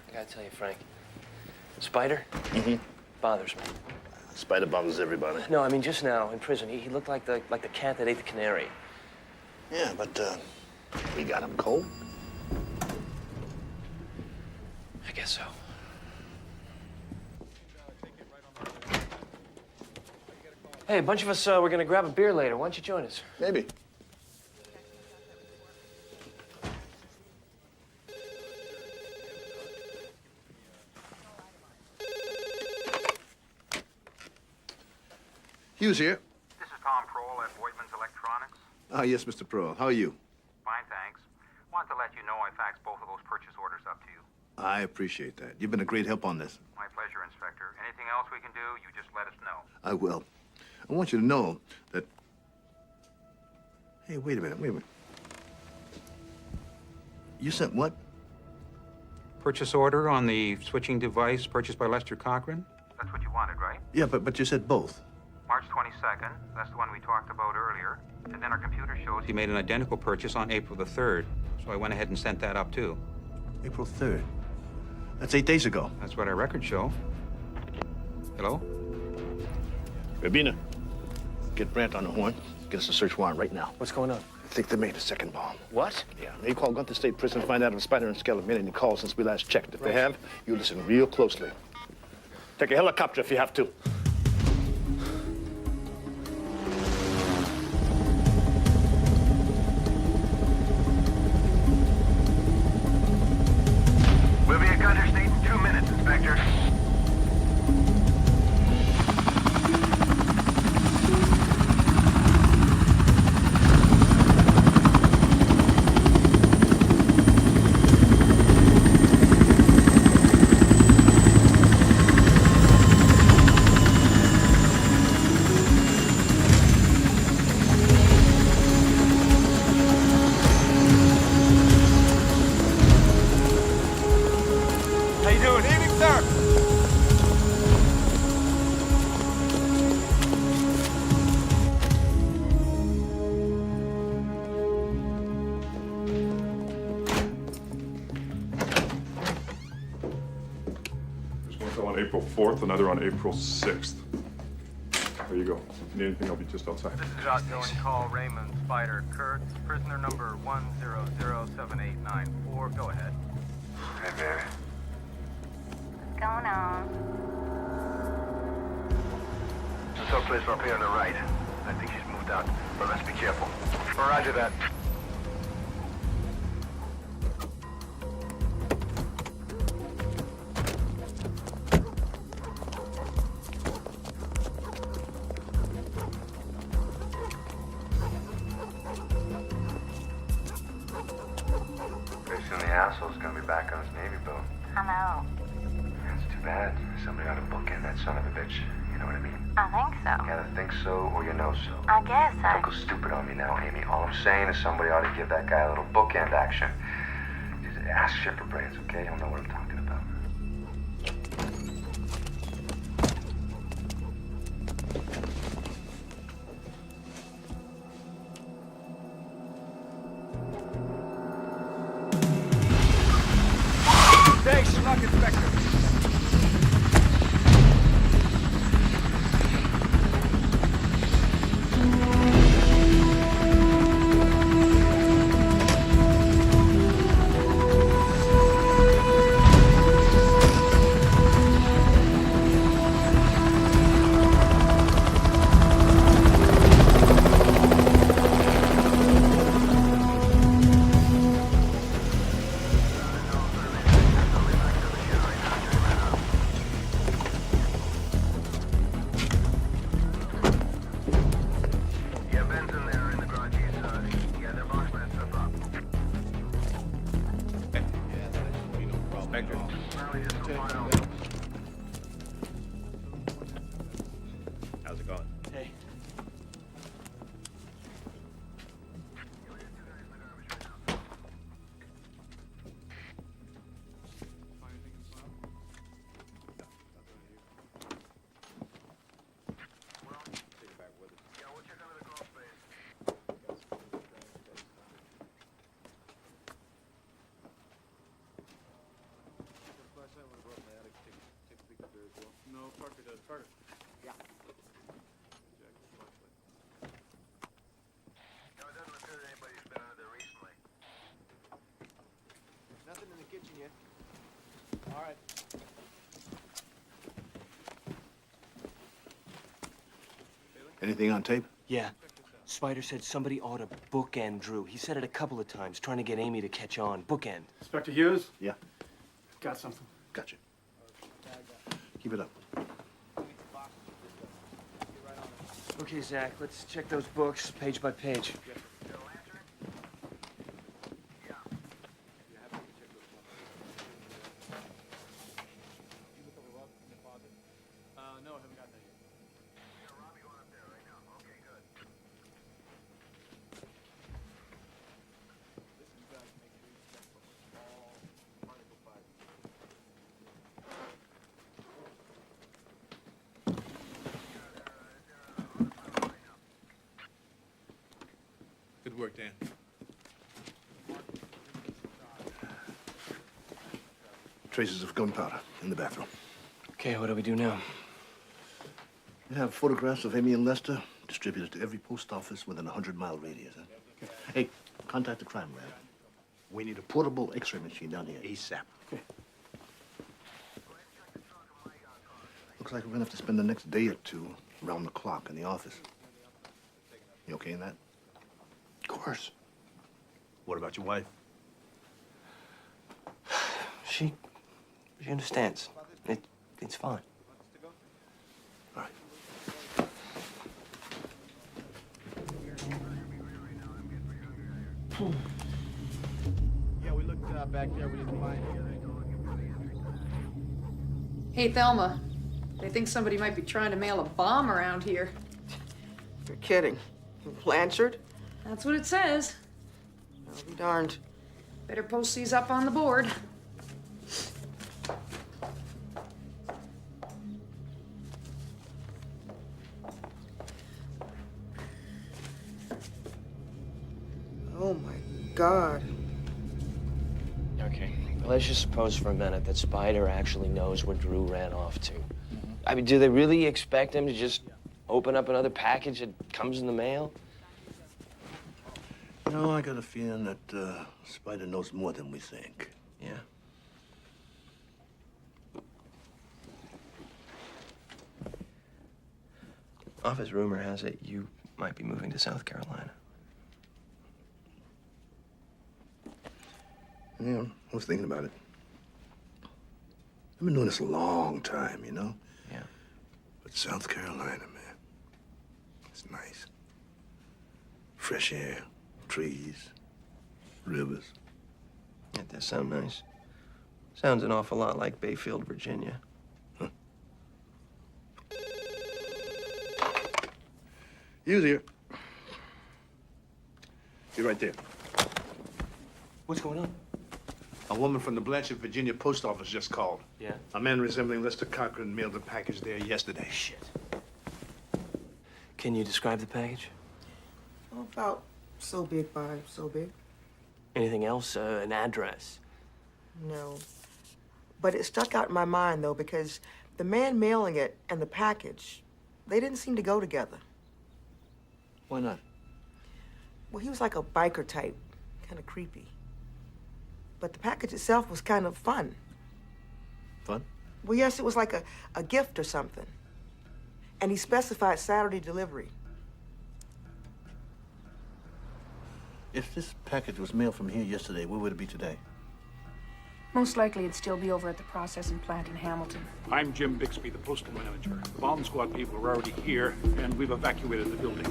I gotta tell you, Frank, Spider bothers me. Spider bothers everybody. No, I mean just now in prison, he looked like the cat that ate the canary. Yeah, but we got him cold. I guess so. Hey, a bunch of us, we're gonna grab a beer later. Why don't you join us? Maybe. Hughes here. This is Tom Prohl at Voigtman's Electronics. Ah, yes, Mr. Pearl. How are you? Fine, thanks. Wanted to let you know I faxed both of those purchase orders up to you. I appreciate that. You've been a great help on this. My pleasure, Inspector. Anything else we can do, you just let us know. I will. I want you to know that... Hey, wait a minute. You sent what? Purchase order on the switching device purchased by Lester Cochran? That's what you wanted, right? Yeah, but you said both. March 22nd. That's the one we talked about earlier. And then our computer shows he made an identical purchase on April the 3rd. So I went ahead and sent that up, too. April 3rd. That's 8 days ago. That's what our records show. Hello? Rabina, get Brandt on the horn. Get us a search warrant right now. What's going on? I think they made a second bomb. What? Yeah, they call Gunther State Prison and find out if Spider and Skell have made any calls since we last checked. If they have, you listen real closely. Take a helicopter if you have to. We'll be at Gunter State in 2 minutes, Inspector. How you doing? Evening, sir. There's one fell on April 4th, another on April 6th. There you go. If you need anything, I'll be just outside. This is outgoing call Raymond Spider Kurtz, prisoner number 1007894. Go ahead. Hey, baby. What's going on? There's someplace up here on the right. I think she's moved out, but let's be careful. Roger that. Pretty soon the asshole's gonna be back on his Navy boat. I know. That's too bad. Somebody ought to bookend that son of a bitch. You know what I mean? I think so. You either think so or you know so. I guess Don't go stupid on me now, Amy. All I'm saying is somebody ought to give that guy a little bookend action. Just ask Shipper Brains, okay? He'll know what I'm talking about. Thanks, Schmuck Inspector. How's it going? Hey. No, Parker does. Parker. Yeah. Nothing in the kitchen yet. All right. Anything on tape? Yeah. Spider said somebody ought to bookend Drew. He said it a couple of times, trying to get Amy to catch on. Bookend. Inspector Hughes? Yeah. Got something. Gotcha. Keep it up. Okay, Zach, let's check those books page by page. No, I haven't got that yet. Good work, Dan. Traces of gunpowder in the bathroom. Okay, what do we do now? You have photographs of Amy and Lester distributed to every post office within a 100-mile radius. Huh? Hey, contact the crime lab. We need a portable X-ray machine down here ASAP. Okay. Looks like we're gonna have to spend the next day or two around the clock in the office. You okay in that? Of course. What about your wife? She understands. It's fine. All right. Yeah, we looked back there. We didn't find anything. Hey, Thelma. They think somebody might be trying to mail a bomb around here. You're kidding. Blanchard? That's what it says. I'll be darned. Better post these up on the board. Oh my God. Okay, let's just suppose for a minute that Spider actually knows where Drew ran off to. I mean, do they really expect him to just open up another package that comes in the mail? No, I got a feeling that Spider knows more than we think. Yeah. Office rumor has it you might be moving to South Carolina. Yeah, I was thinking about it. I've been doing this a long time, you know? Yeah. But South Carolina, man, it's nice. Fresh air, trees, rivers. That does sound nice. Sounds an awful lot like Bayfield, Virginia. Huh. Hughes here. You're right there. What's going on? A woman from the Blanchard, Virginia post office just called. Yeah? A man resembling Lester Cochran mailed a package there yesterday. Shit. Can you describe the package? About so big by so big. Anything else? An address? No. But it stuck out in my mind, though, because the man mailing it and the package, they didn't seem to go together. Why not? Well, he was like a biker type, kind of creepy. But the package itself was kind of fun. Fun? Well, yes, it was like a gift or something. And he specified Saturday delivery. If this package was mailed from here yesterday, where would it be today? Most likely it'd still be over at the processing plant in Hamilton. I'm Jim Bixby, the postal manager. The bomb squad people are already here, and we've evacuated the building.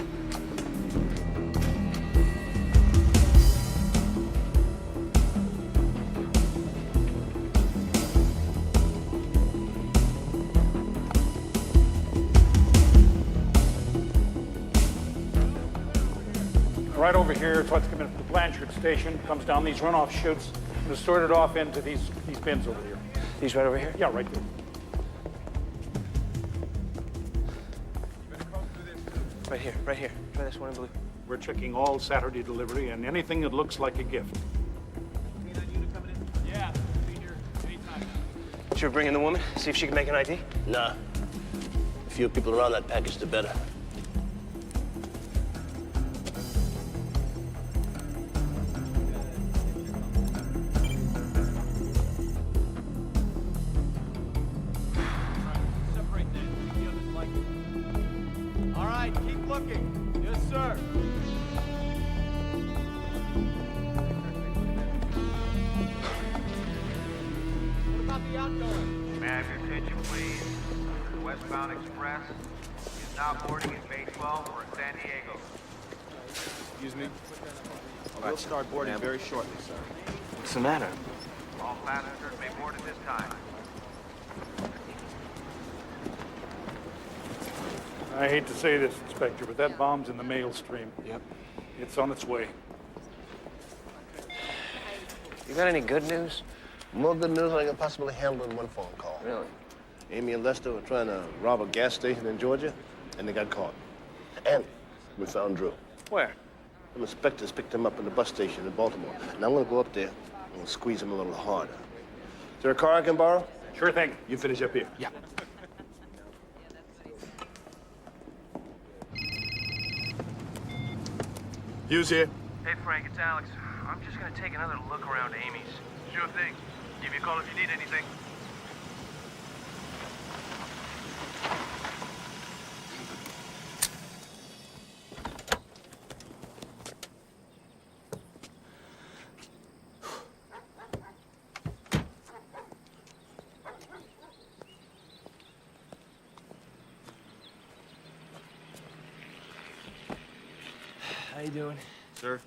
right over here. It's what's coming from the Blanchard station. Comes down these runoff chutes and is sorted off into these bins over here. These right over here? Yeah, right there. Right here, right here. Try this one in blue. We're checking all Saturday delivery and anything that looks like a gift. Yeah, should we bring in the woman? See if she can make an ID? Nah. The fewer people around that package, the better. All right, keep looking. Yes, sir. What about the outgoing? May I have your attention, please? Westbound Express is now boarding at Bay 12 for San Diego. Excuse me? We'll start boarding very shortly, sir. What's the matter? All passengers may board at this time. I hate to say this, Inspector, but that bomb's in the mail stream. Yep. It's on its way. You got any good news? More good news than I can possibly handle in one phone call. Really? Amy and Lester were trying to rob a gas station in Georgia, and they got caught. And we found Drew. Where? Some inspectors picked him up in the bus station in Baltimore. And I'm gonna go up there and squeeze him a little harder. Is there a car I can borrow? Sure thing. You finish up here. Yeah. Hughes here. Hey, Frank, it's Alex. I'm just gonna take another look around Amy's. Sure thing. Give me a call if you need anything. How you doing? Sir?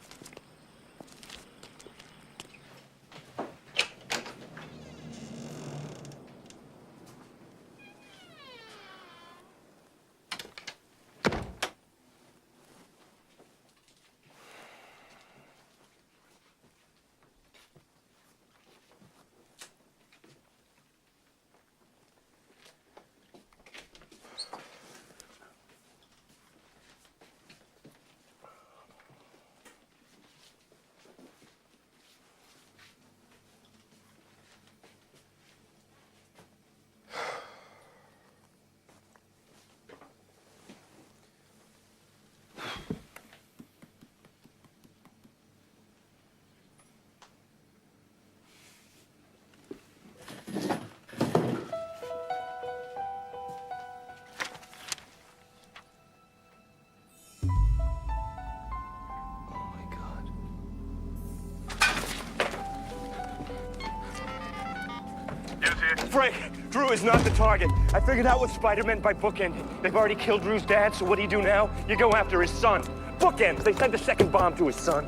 Frank, Drew is not the target. I figured out what Spider meant by bookending. They've already killed Drew's dad, so what do you do now? You go after his son. Bookends. They sent the second bomb to his son.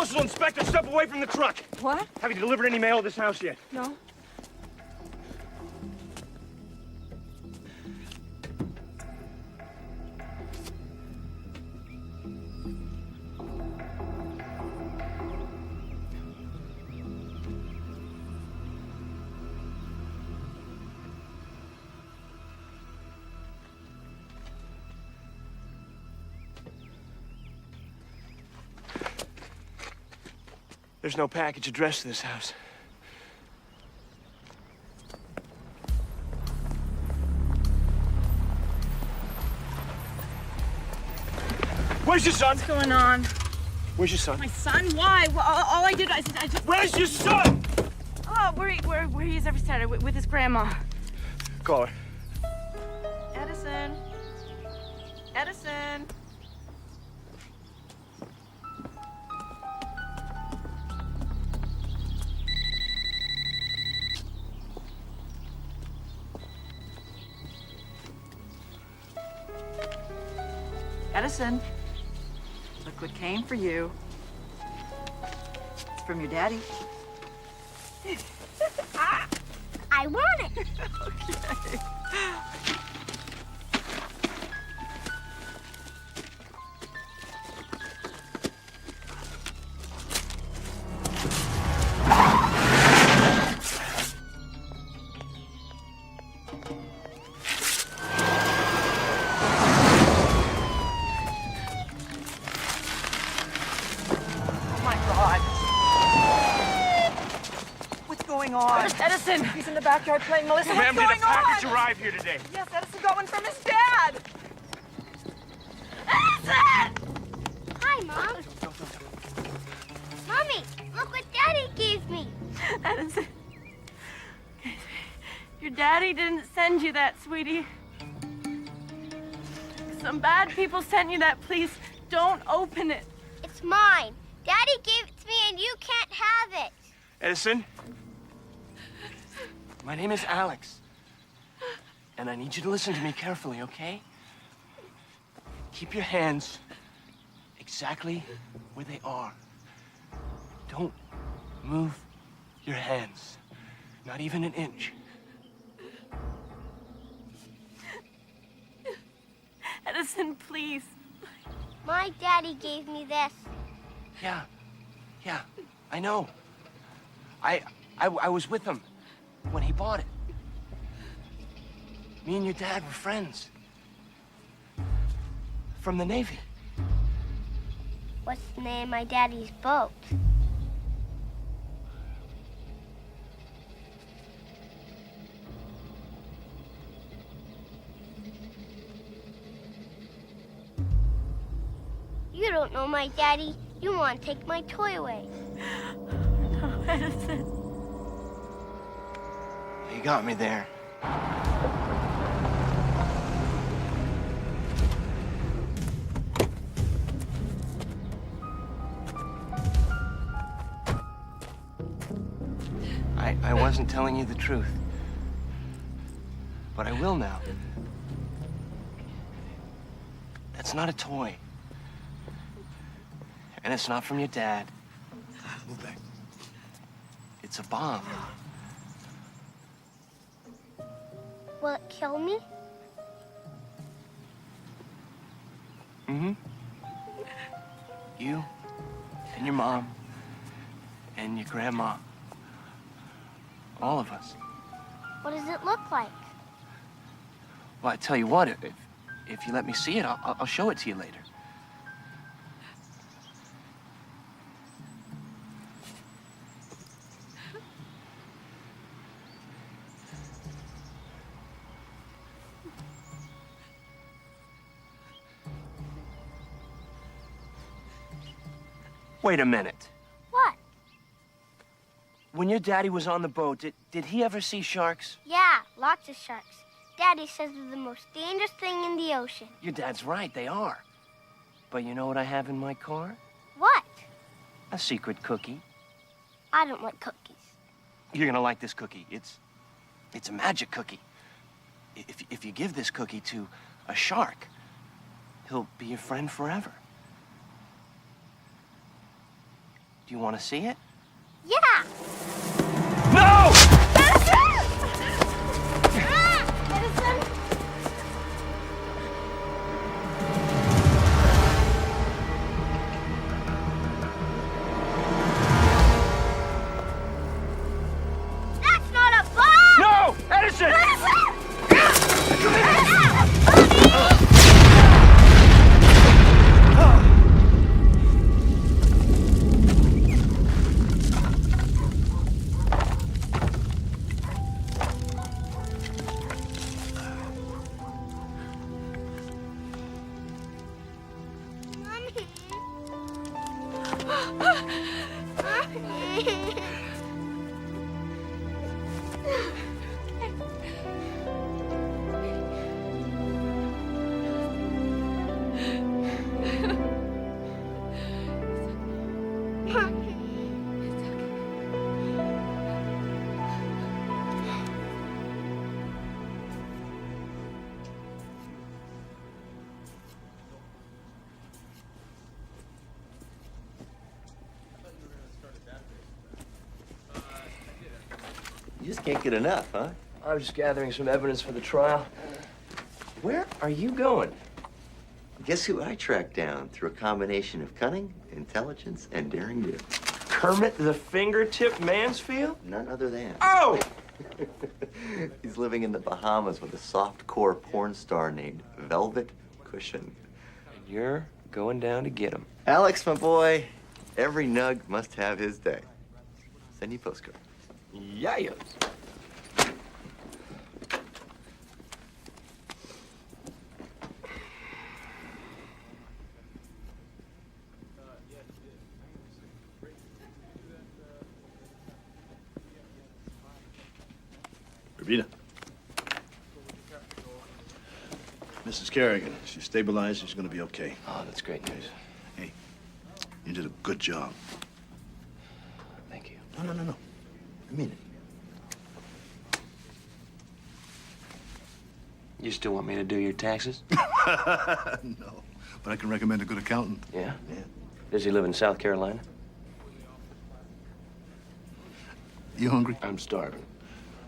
Postal inspector, step away from the truck. What? Have you delivered any mail to this house yet? No. There's no package addressed to this house. Where's your son? What's going on? Where's your son? My son? Why? Well, all I did, I just... Where's your son? Oh, where he is every Saturday with his grandma. Call her. Edison. Edison. Edison, look what came for you. It's from your daddy. I want it. Okay. Edison, he's in the backyard playing Melissa. Ma'am, What's did going a package on? arrive here today? Yes, Edison got one from his dad. Edison! Hi, Mom. Mommy, look what Daddy gave me. Edison. Your daddy didn't send you that, sweetie. Some bad people sent you that. Please don't open it. It's mine. Daddy gave it to me and you can't have it. Edison? My name is Alex. And I need you to listen to me carefully, okay? Keep your hands exactly where they are. Don't move your hands. Not even an inch. Edison, please. My daddy gave me this. Yeah, I know. I was with him when he bought it. Me and your dad were friends. From the Navy. What's the name of my daddy's boat? You don't know my daddy. You want to take my toy away. No, Edison. You got me there. I wasn't telling you the truth. But I will now. That's not a toy. And it's not from your dad. Move back. It's a bomb. Will it kill me? Mm-hmm. You and your mom and your grandma. All of us. What does it look like? Well, I tell you what, if you let me see it, I'll show it to you later. Wait a minute. What? When your daddy was on the boat, did he ever see sharks? Yeah, lots of sharks. Daddy says they're the most dangerous thing in the ocean. Your dad's right, they are. But you know what I have in my car? What? A secret cookie. I don't like cookies. You're gonna like this cookie. It's a magic cookie. If you give this cookie to a shark, he'll be your friend forever. Do you want to see it? Yeah! No! That's not a bomb! No! Edison! You just can't get enough, huh? I'm just gathering some evidence for the trial. Where are you going? Guess who I tracked down through a combination of cunning, intelligence, and daring do? Kermit the Fingertip Mansfield? None other than. Oh! He's living in the Bahamas with a soft-core porn star named Velvet Cushion. And you're going down to get him. Alex, my boy, every nug must have his day. Send you postcard. Yayos. Rita. Mrs. Kerrigan, she's stabilized. She's going to be okay. Oh, that's great news. Hey, you did a good job. Thank you. No. I mean it. You still want me to do your taxes? No, but I can recommend a good accountant. Yeah? Yeah. Does he live in South Carolina? You hungry? I'm starving.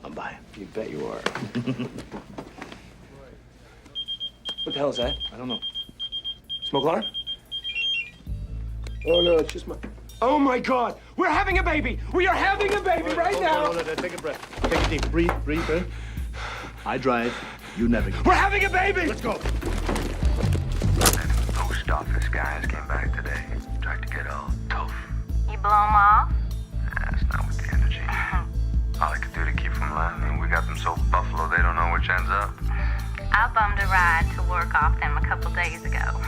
I'm buying. You bet you are. What the hell is that? I don't know. Smoke alarm? Oh, no, it's just my... Oh my God! We're having a baby! We are having a baby right now! Hold on. Take a breath. Take a deep. Breathe. I drive. You navigate. We're having a baby! Let's go. Post office guys came back today. Tried to get all tough. You blow them off? That's not with the energy. All I could do to keep from laughing, we got them so buffalo they don't know which end's up. I bummed a ride to work off them a couple days ago.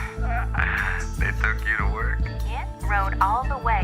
They took you to work? Yeah, rode all the way